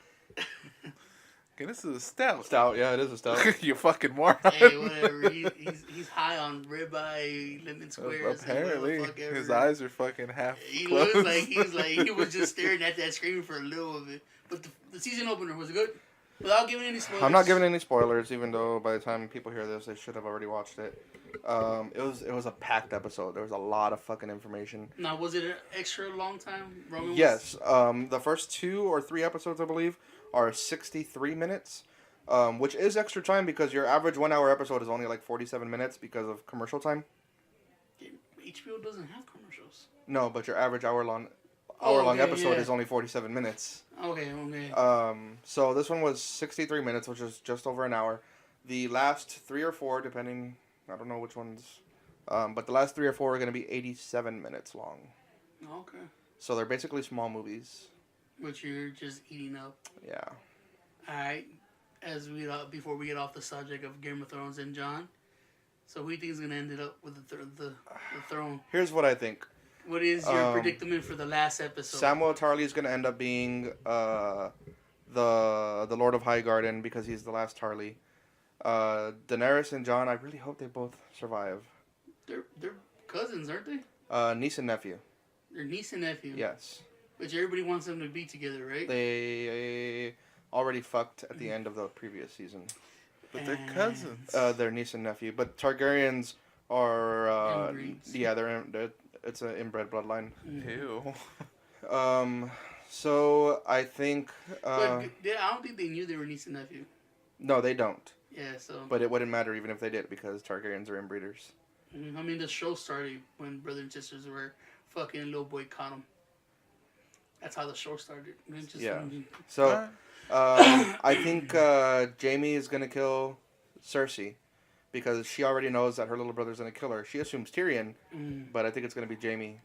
Guinness is a stout. Stout, yeah, it is a stout. You fucking moron. Hey, whatever. He's high on ribeye, lemon squares. Apparently, his eyes are fucking half He closed. looks like he was just staring at that screen for a little of it. But the season opener was good. Without giving any spoilers. I'm not giving any spoilers, even though by the time people hear this, they should have already watched it. It was a packed episode. There was a lot of fucking information. Now, was it an extra long time? Yes. The first 2 or 3 episodes, I believe, are 63 minutes, which is extra time because your average 1-hour episode is only like 47 minutes because of commercial time. HBO doesn't have commercials. No, but your average hour-long episode is only 47 minutes. Okay. So this one was 63 minutes, which is just over an hour. The last 3 or 4, depending, I don't know which ones, but the last 3 or 4 are going to be 87 minutes long. Okay. So they're basically small movies. Which you're just eating up. Yeah. Alright. as we before we get off the subject of Game of Thrones and John. So who do you think is gonna end it up with the throne? Here's what I think. What is your predicament for the last episode? Samuel Tarly is going to end up being the Lord of Highgarden because he's the last Tarly. Daenerys and Jon, I really hope they both survive. They're cousins, aren't they? Niece and nephew. They're niece and nephew. Yes. Which everybody wants them to be together, right? They already fucked at the end of the previous season. But they're cousins. They're niece and nephew. But Targaryens are... Inbreeds. yeah, it's an inbred bloodline. Ew. So I think... but I don't think they knew they were niece and nephew. No, they don't. Yeah, so... But it wouldn't matter even if they did because Targaryens are inbreeders. I mean, the show started when brother and sisters were fucking little boy caught them. That's how the show started. So, I think Jaime is gonna kill Cersei because she already knows that her little brother's gonna kill her. She assumes Tyrion, but I think it's gonna be Jaime.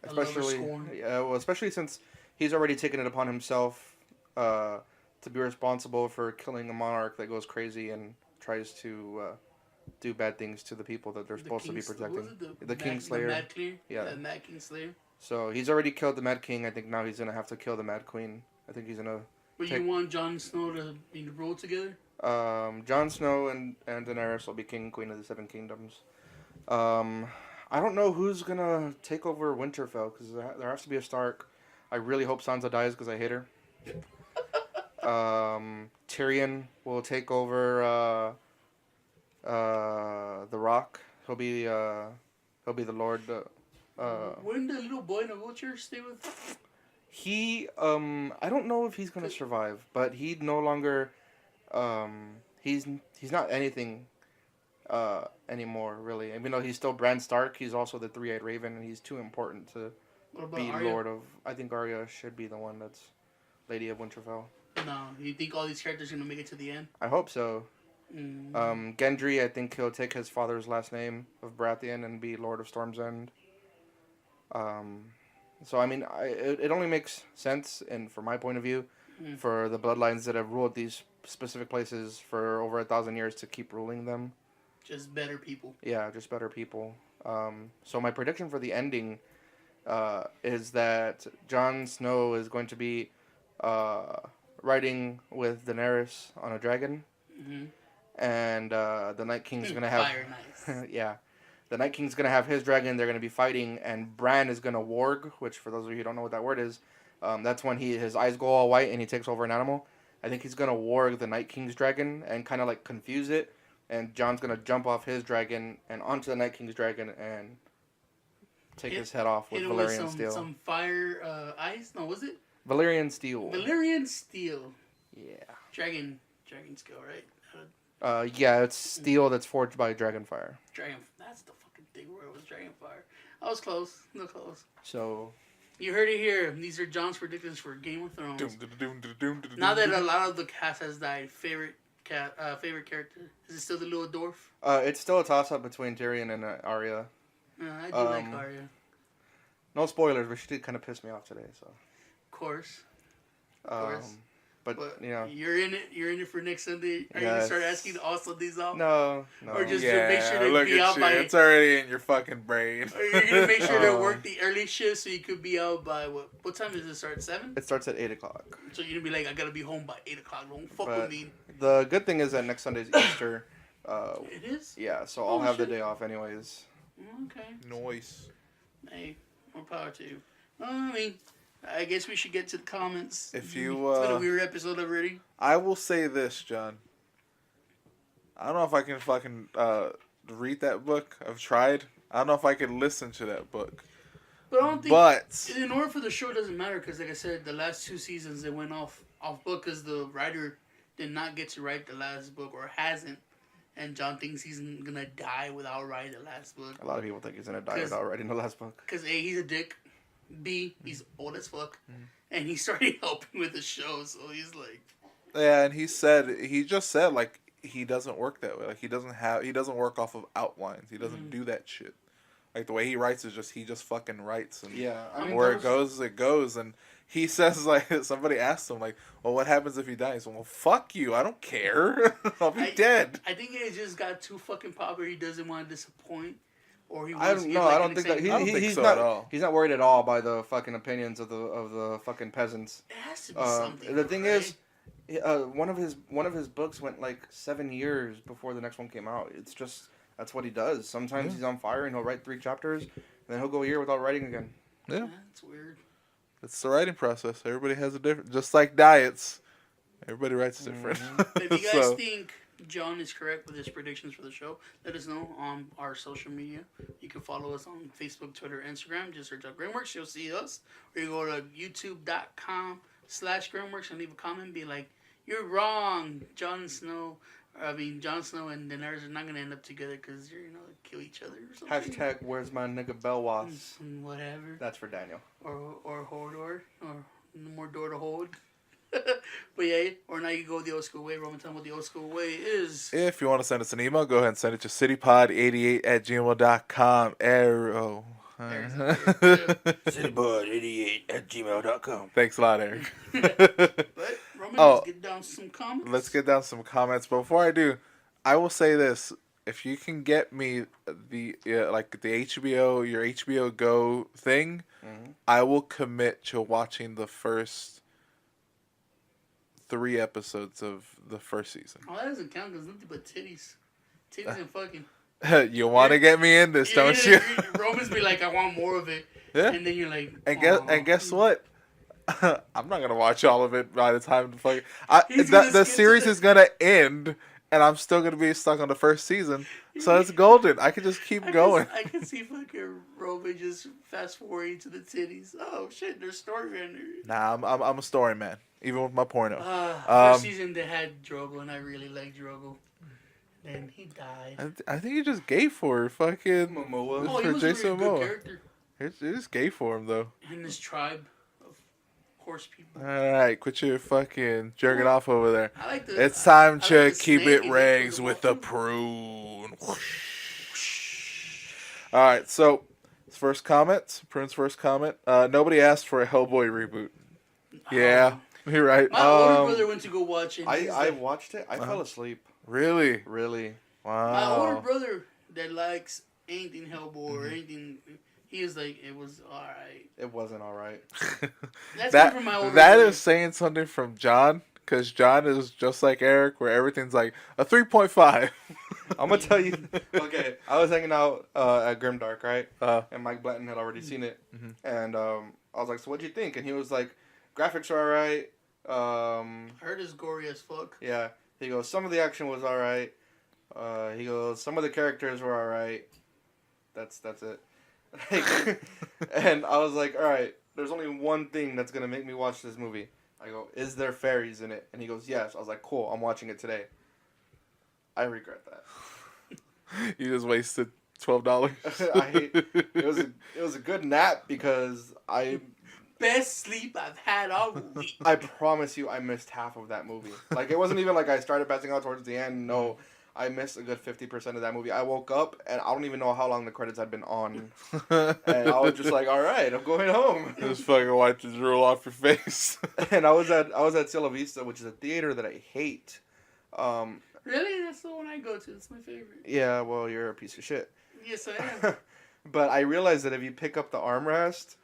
Especially since he's already taken it upon himself to be responsible for killing a monarch that goes crazy and tries to do bad things to the people that they're supposed to be protecting. The Kingslayer. The Mad King? Yeah. The Mad Kingslayer. So he's already killed the Mad King. I think now he's gonna have to kill the Mad Queen. I think he's gonna. But you want Jon Snow to be ruled together? Jon Snow and Daenerys will be King and Queen of the Seven Kingdoms. I don't know who's gonna take over Winterfell because there has to be a Stark. I really hope Sansa dies because I hate her. Tyrion will take over the Rock. He'll be the Lord. Wouldn't the little boy in a wheelchair stay with? He I don't know if he's gonna survive, but he no longer he's not anything anymore really. Even though he's still Bran Stark, he's also the Three-Eyed Raven, and he's too important to be Arya? Lord of. I think Arya should be the one that's Lady of Winterfell. No, you think all these characters are gonna make it to the end? I hope so. Gendry, I think he'll take his father's last name of Baratheon and be Lord of Storm's End. So I mean, it only makes sense, and from my point of view, for the bloodlines that have ruled these specific places for over 1,000 years to keep ruling them. Just better people. Yeah, just better people. So my prediction for the ending is that Jon Snow is going to be riding with Daenerys on a dragon, and the Night King's gonna have Fire nice. yeah. The Night King's going to have his dragon. They're going to be fighting, and Bran is going to warg, which for those of you who don't know what that word is, that's when his eyes go all white and he takes over an animal. I think he's going to warg the Night King's dragon and kind of like confuse it, and Jon's going to jump off his dragon and onto the Night King's dragon and take his head off with Valyrian steel. Some fire ice? No, was it? Valyrian steel. Valyrian steel. Yeah. Dragon skill, right? Yeah, it's steel that's forged by Dragonfire. That's the fucking thing where it was Dragonfire. I was close. No close. So... You heard it here. These are John's predictions for Game of Thrones. Now that a lot of the cast has died, favorite character? Is it still the little dwarf? it's still a toss-up between Tyrion and Arya. I do like Arya. No spoilers, but she did kind of piss me off today, so... Of course. Of course. But you know, you're in it for next Sunday. Are you gonna start asking all Sundays off? No. Or just to make sure to be out by. It's already in your fucking brain. Or you're gonna make sure to work the early shift so you could be out by what? What time does it start? 7? It starts at 8:00. So you're gonna be like, I gotta be home by 8:00. Don't fuck with me. The good thing is that next Sunday's Easter. It is. Yeah, so I'll have the day off anyways. Okay. Noise. Hey, more power to you. I mean, I guess we should get to the comments. If you, it's been a weird episode already. I will say this, John. I don't know if I can fucking read that book. I've tried. I don't know if I can listen to that book. But I don't think. But in order for the show, it doesn't matter because, like I said, the last 2 seasons they went off book because the writer did not get to write the last book or hasn't, and John thinks he's gonna die without writing the last book. A lot of people think he's gonna die without writing the last book. Because A, he's a dick. B, he's old as fuck, and he started helping with the show, so he's like, yeah, and he just said like he doesn't work that way. Like he doesn't work off of outlines. He doesn't do that shit. Like the way he writes is he just fucking writes, and yeah, I mean, where it goes, and he says like somebody asked him like, well, what happens if he dies? Well, fuck you. I don't care. I'll be dead. I think it just got too fucking popular. He doesn't want to disappoint, or he I wants don't to know. give, like, I an don't think that exciting- I don't think he's so not. at all. He's not worried at all by the fucking opinions of the fucking peasants. It has to be something. The thing right? is, one of his books went like 7 years before the next one came out. It's just that's what he does. Sometimes he's on fire and he'll write 3 chapters, and then he'll go a year without writing again. Yeah. That's weird. It's the writing process. Everybody has a different, just like diets. Everybody writes different. If you guys So, think John is correct with his predictions for the show, let us know on our social media. You can follow us on Facebook, Twitter, Instagram. Just search up Grimworks. You'll see us. Or you go to youtube.com/Grimworks and leave a comment and be like, you're wrong. Jon Snow and Daenerys are not going to end up together because they're, kill each other or something. Hashtag where's my nigga Belwas? Whatever. That's for Daniel. Or Hodor. Or more door to hold. But yeah, or now you go the old school way. Roman, tell them what the old school way is. if you want to send us an email, go ahead and send it to citypod88@gmail.com. Arrow. Citybud88@gmail.com. Thanks a lot, Eric. But Roman, let's get down some comments. Let's get down some comments. But before I do, I will say this: if you can get me the HBO, your HBO Go thing, I will commit to watching the first 3 episodes of the first season. Oh, that doesn't count because nothing but titties. Titties and fucking. You want to get me in this, don't you? Romans be like, I want more of it. Yeah. And then you're like, And guess what? I'm not gonna watch all of it by the time the He's gonna the skip series to the- is gonna end, and I'm still gonna be stuck on the first season. So it's golden. I can just keep going. I can see fucking Roman just fast forwarding to the titties. Oh shit, there's story in there. Nah, I'm a story man, even with my porno. First season they had Drogo, and I really liked Drogo. Then he died. I think he just gay for fucking Momoa. Oh, he for was Jason a really good Momoa. character. It's just gay for him though. And this tribe of horse people. All right, quit your fucking jerking off over there. I like the. It's time I to like the keep snake it and regs the with the wolf. prune. All right, so first comment, Prune's first comment. Nobody asked for a Hellboy reboot. Yeah, you're right. My older brother went to go watch it. He's I like- watched it. I fell asleep. Really? Really. My older Wow. brother that likes anything Hellboy or anything, he is like, it was alright. It wasn't all right. That's that coming from my older that brother. is saying something from John, because John is just like Eric, where everything's like a 3.5. I'm gonna tell you. Okay, I was hanging out at Grimdark, right? And Mike Blanton had already seen it, and I was like, "So what'd you think?" And he was like, "Graphics are alright." I heard it's gory as fuck. Yeah. He goes, "Some of the action was alright." He goes, "Some of the characters were alright." That's it. Like, and I was like, "All right, there's only one thing that's gonna make me watch this movie." I go, "Is there fairies in it?" And he goes, "Yes." I was like, "Cool, I'm watching it today." I regret that. You just wasted $12. I hate it was a good nap because Best sleep I've had all week. I promise you I missed half of that movie. Like it wasn't even like I started passing out towards the end. No, I missed a good 50% of that movie. I woke up and I don't even know how long the credits had been on, and I was just like, "All right, I'm going home." Just fucking wipe the drool off your face. And I was at Cielo Vista, which is a theater that I hate. Really? That's the one I go to. That's my favorite. Yeah, well, you're a piece of shit. Yes, I am. But I realized that if you pick up the armrest,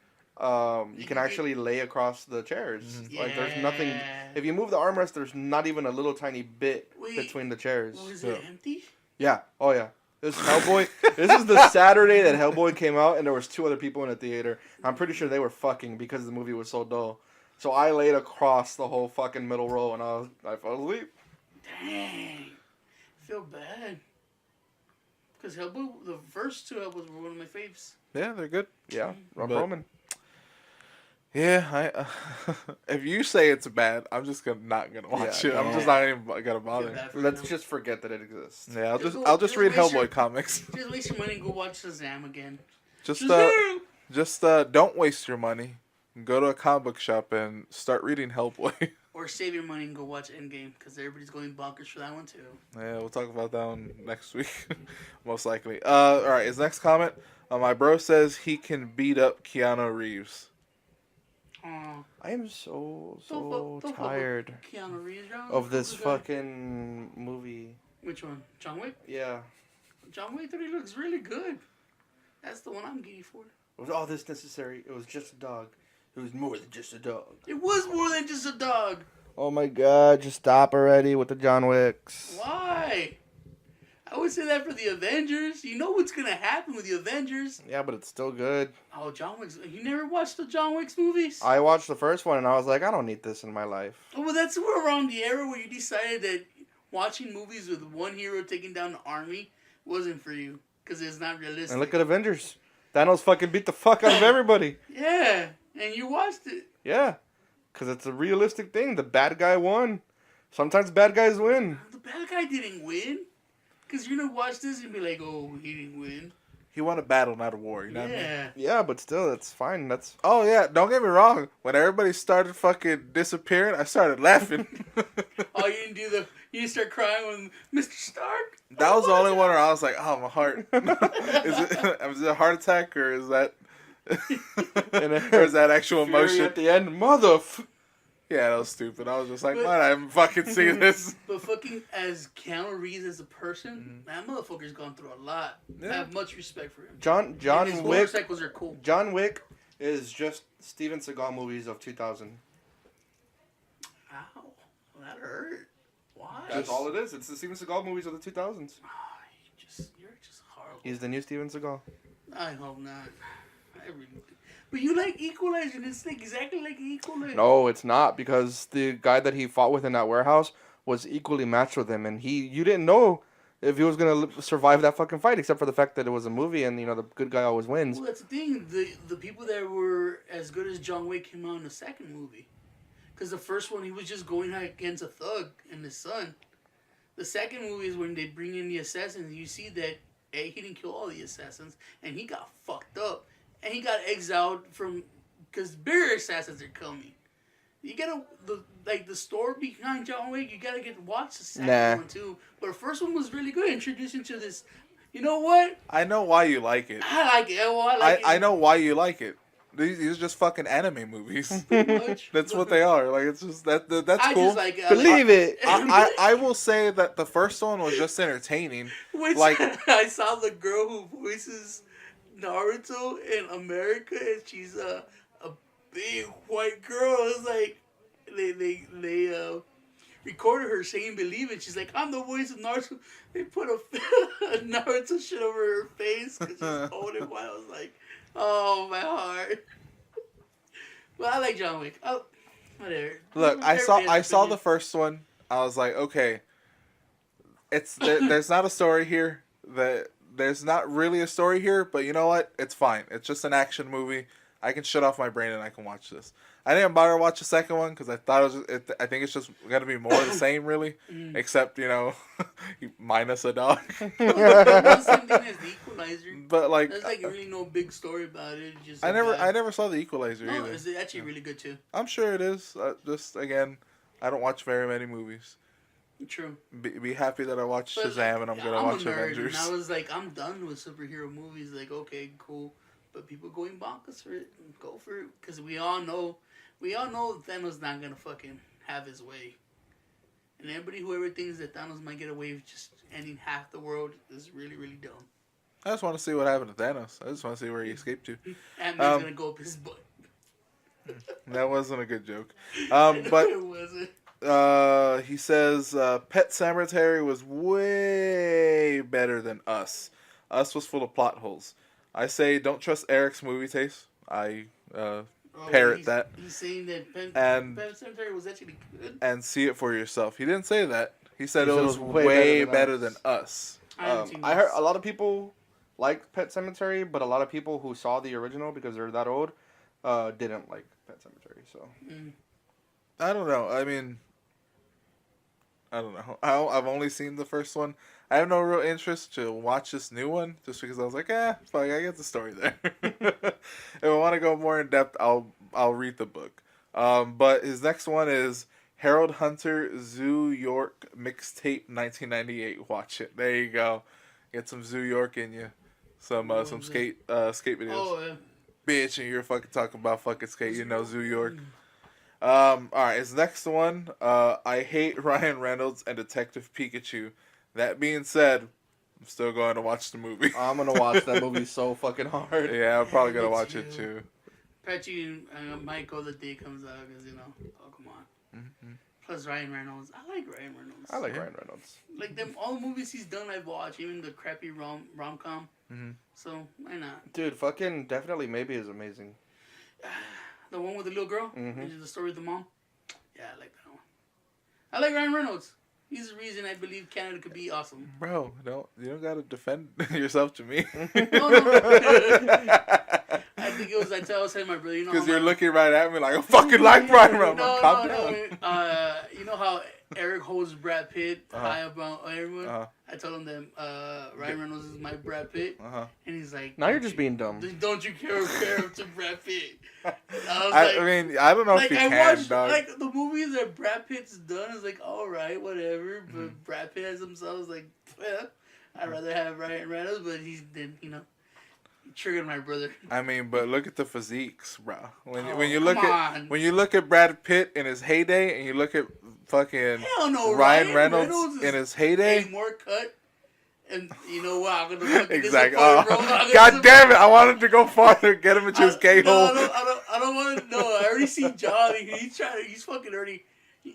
you can actually lay across the chairs. Like there's nothing. If you move the armrest, there's not even a little tiny bit between the chairs. Was it empty? Yeah. Oh yeah. This is Hellboy. This is the Saturday that Hellboy came out, and there was 2 other people in the theater. I'm pretty sure they were fucking because the movie was so dull. So I laid across the whole fucking middle row, and I fell asleep. Dang. I feel bad. Because Hellboy, the first 2 Hellboys were one of my faves. Yeah, they're good. Yeah. Rob But- Roman. Yeah, if you say it's bad, I'm just not gonna watch Yeah, it. I'm no. just not even gonna I feel bother. bad for Let's them. just forget that it exists. Yeah, Just I'll just read waste your- Hellboy comics. Just waste your money and go watch Shazam again. Just Shazam! don't waste your money. Go to a comic book shop and start reading Hellboy. Or save your money and go watch Endgame, because everybody's going bonkers for that one too. Yeah, we'll talk about that one next week, most likely. All right, his next comment. My bro says he can beat up Keanu Reeves. I am so Don't fuck with tired Keanu Reeves, bro. of this Who's that? fucking movie. Which one? John Wick? Yeah. John Wick 3 looks really good. That's the one I'm giddy for. Was all this necessary? It was just a dog. It was more than just a dog. It was more than just a dog. Oh my god, just stop already with the John Wicks. Why? I would say that for the Avengers. You know what's gonna happen with the Avengers. Yeah, but it's still good. Oh, John Wick's. You never watched the John Wick's movies? I watched the first one and I was like, I don't need this in my life. Oh, well, that's around the era where you decided that watching movies with one hero taking down the army wasn't for you. Because it's not realistic. And look at Avengers. Thanos fucking beat the fuck out of everybody. Yeah, and you watched it. Yeah. Because it's a realistic thing. The bad guy won. Sometimes bad guys win. The bad guy didn't win. Because you're going to watch this and be like, oh, he didn't win. He won a battle, not a war. You know what I mean? Yeah. Yeah, but still, that's fine. That's Oh yeah, don't get me wrong. When everybody started fucking disappearing, I started laughing. Oh, you didn't start crying when Mr. Stark? That was the only one where I was like, "Oh, my heart." Is it a heart attack or is that, or is that actual Fury emotion? at the end. Yeah, that was stupid. I was just like, "Why did I fucking see this?" But fucking as Keanu Reeves as a person, that motherfucker's gone through a lot. Yeah. I have much respect for him. John And his Wick. motorcycles are cool. John Wick is just Steven Seagal movies of 2000. Ow, that hurt. Why? That's all it is. It's the Steven Seagal movies of the 2000s. Oh, you're just horrible. He's the new Steven Seagal. I hope not. I really do. But you like Equalizer, and it's like exactly like Equalizer. No, it's not, because the guy that he fought with in that warehouse was equally matched with him, and you didn't know if he was gonna survive that fucking fight, except for the fact that it was a movie, and the good guy always wins. Well, that's the thing. The people that were as good as John Wick came out in the second movie. Because the first one, he was just going against a thug and his son. The second movie is when they bring in the assassins, and you see that he didn't kill all the assassins, and he got fucked up. And he got exiled from, because bigger assassins are coming. You gotta, the story behind John Wick, you gotta watch the second one too. But the first one was really good, introducing to this, you know what? I know why you like it. I like it. Well, I like it. I know why you like it. These are just fucking anime movies. Pretty much. That's what they are. Like, it's just that's I cool. just like it. Believe it. I will say that the first one was just entertaining. Which, like- I saw the girl who voices Naruto in America, and she's a big white girl. It's like they recorded her saying "Believe It." She's like, "I'm the voice of Naruto." They put a Naruto shit over her face because she's old and white. I was like, "Oh, my heart." Well, I like John Wick. Oh, whatever. Look, I saw the first one. I was like, okay, there's not a story here. There's not really a story here, but you know what? It's fine. It's just an action movie. I can shut off my brain and I can watch this. I didn't bother to watch the second one because I thought I think it's just gonna be more of the same, really, except minus a dog. the same thing as the Equalizer. But like, There's like really no big story about it. Just I never saw the Equalizer No, either. it's actually really good too. I'm sure it is. Just again, I don't watch very many movies. True. Be happy that I watched But, Shazam and I'm gonna watch a nerd, Avengers. And I was like, I'm done with superhero movies. Like, okay, cool, but people going bonkers for it. Go for it, because we all know Thanos not gonna fucking have his way. And everybody who ever thinks that Thanos might get away with just ending half the world is really, really dumb. I just want to see what happened to Thanos. I just want to see where he escaped to. Ant-Man's gonna go up his butt. That wasn't a good joke. But It wasn't. he says Pet Sematary was way better than Us. Us was full of plot holes. I say don't trust Eric's movie taste. I parrot that. He's saying that Pet Sematary was actually good. And see it for yourself. He didn't say that. He said He it said was way better than Us. I heard a lot of people like Pet Sematary, but a lot of people who saw the original because they're that old didn't like Pet Sematary. So I don't know. I mean, I don't know. I've only seen the first one. I have no real interest to watch this new one just because I was like, fuck, I get the story there. If I want to go more in depth, I'll read the book. But his next one is Harold Hunter Zoo York Mixtape 1998. Watch it. There you go. Get some Zoo York in you. Some skate videos. Oh, bitch, and you're fucking talking about fucking skate. You know, Zoo York. All right, his next one. I hate Ryan Reynolds and Detective Pikachu. That being said, I'm still going to watch the movie. I'm gonna watch that movie so fucking hard. Yeah, I'm probably gonna Me watch too. it too. Bet you might go the day it comes out because oh come on. Mm-hmm. Plus Ryan Reynolds, I like Ryan Reynolds. I like Yeah. Ryan Reynolds. Like them all the movies he's done. I've watched, even the crappy rom com. Mhm. So why not? Dude, fucking definitely maybe is amazing. The one with the little girl, Mhm. the story of the mom. Yeah, I like that one. I like Ryan Reynolds. He's the reason I believe Canada could be awesome. Bro, you don't gotta defend yourself to me. No. I think it was I was telling my brother, you know, Because how you're my- looking right at me like I fucking like Ryan Reynolds. No, Calm no, down. no. You know how Eric holds Brad Pitt high above everyone? Uh-huh. I told him that Ryan Reynolds is my Brad Pitt, Uh-huh. and he's like, Now you're "Don't just you- being dumb. Don't you care to Brad Pitt?" I was I mean, I don't know if like you I can, watched dog. like the movies that Brad Pitt's done is like all right, whatever. But Brad Pitt has himself like, I'd rather have Ryan Reynolds, but he's then he triggered my brother. I mean, but look at the physiques, bro. When Oh, you come look on. when you look at Brad Pitt in his heyday, and you look at fucking Hell no, Ryan Reynolds in his heyday. getting more cut. And you know what? I'm gonna fucking Exactly. disappoint, bro. I'm gonna God disappoint- damn it! I wanted to go farther, get him into his gay no, hole. I don't want to. No, I already see John. He's fucking already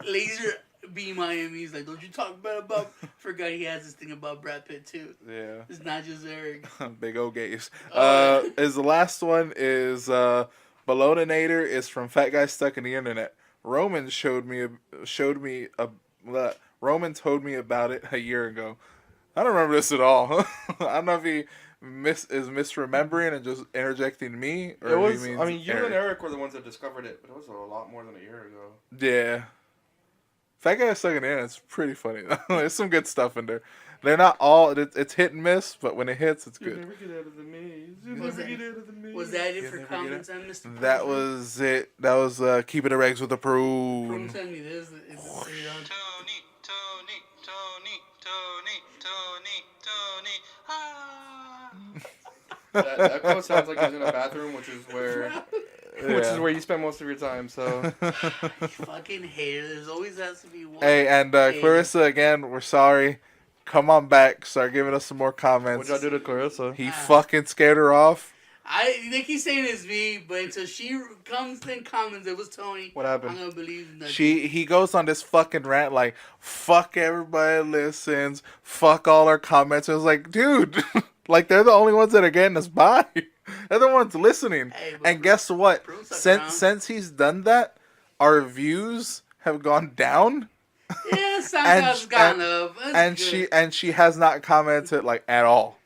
laser beam Miami. He's like, don't you talk bad about. Forgot he has this thing about Brad Pitt too. Yeah. It's not just Eric. Big old gays. Oh. Is the last one is Baloninator is from Fat Guy Stuck in the Internet. Roman Roman told me about it a year ago. I don't remember this at all. I don't know if he is misremembering and just interjecting me, or It if was. he means I mean, you Eric. and Eric were the ones that discovered it, but it was a lot more than a year ago. Yeah. Fat Guy Stuck in the Internet. It's pretty funny. There's some good stuff in there. They're not all. It's hit and miss, but when it hits, it's good. never get out of the maze. Was that- out of the maze. Was that it You for never get comments on Mr. That President? was it. That was Keeping the Regs with the Prune Prune. sent me this. It's Tony. Ah. That quote sounds like he's in a bathroom, which is where Yeah. you spend most of your time. So fucking hater. There's always has to be one. Hey, and Clarissa, again, we're sorry. Come on back. Start giving us some more comments. what'd y'all do to Clarissa? He fucking scared her off. They keep saying it's me, but until she comes and comments, it was Tony. What happened? I'm gonna believe that. He goes on this fucking rant like, fuck everybody that listens, fuck all our comments. I was like, dude, like they're the only ones that are getting us by. They're the ones listening. Hey, but And guess what? Bruce suck around. Since he's done that, our views have gone down. Yeah, SoundCloud's gone up. That's good. and she has not commented like at all.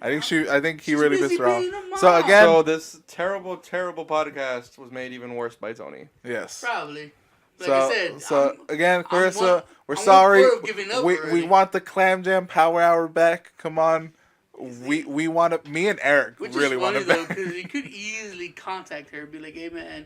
I think he She's really busy pissed her off. being a mom. So again, So this terrible podcast was made even worse by Tony. yes. Probably. Like I said, So again, Clarissa, one- we're I'm one sorry. foot of giving up We already. want the Clam Jam Power Hour back. Come on. We want to. Me and Eric which really is want funny it though, back. because you could easily contact her and be like, "Hey man,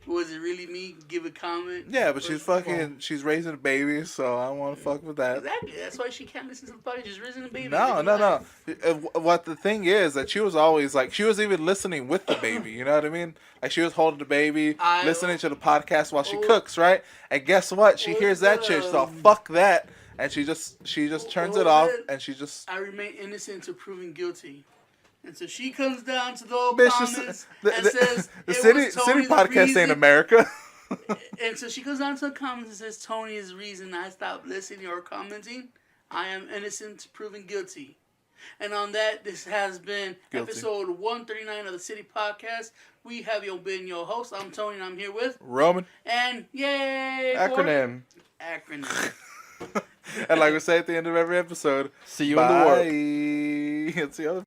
was it really me? Give a comment." Yeah, but she's First of all, fucking. She's raising a baby, so I don't want to fuck with that. Exactly. That's why she can't listen to the podcast. Just raising a baby. No. living life. What the thing is that she was always like, she was even listening with the baby. You know what I mean? Like she was holding the baby, listening to the podcast while she cooks, right? And guess what? She hears that shit. So fuck that, and she just turns it off, and she just. I remain innocent until proven guilty. And so she comes down to the old Bitch, comments the and says, the "It city was Tony the podcast reason." ain't America. And so she goes down to the comments and says, "Tony is the reason I stopped listening or commenting. I am innocent, proven guilty." And on that, this has been Guilty. episode 139 of the City Podcast. We have been your host. I'm Tony, and I'm here with Roman. and yay for- Acronym. acronym. And like we say at the end of every episode, See you in the warp. bye. It's the other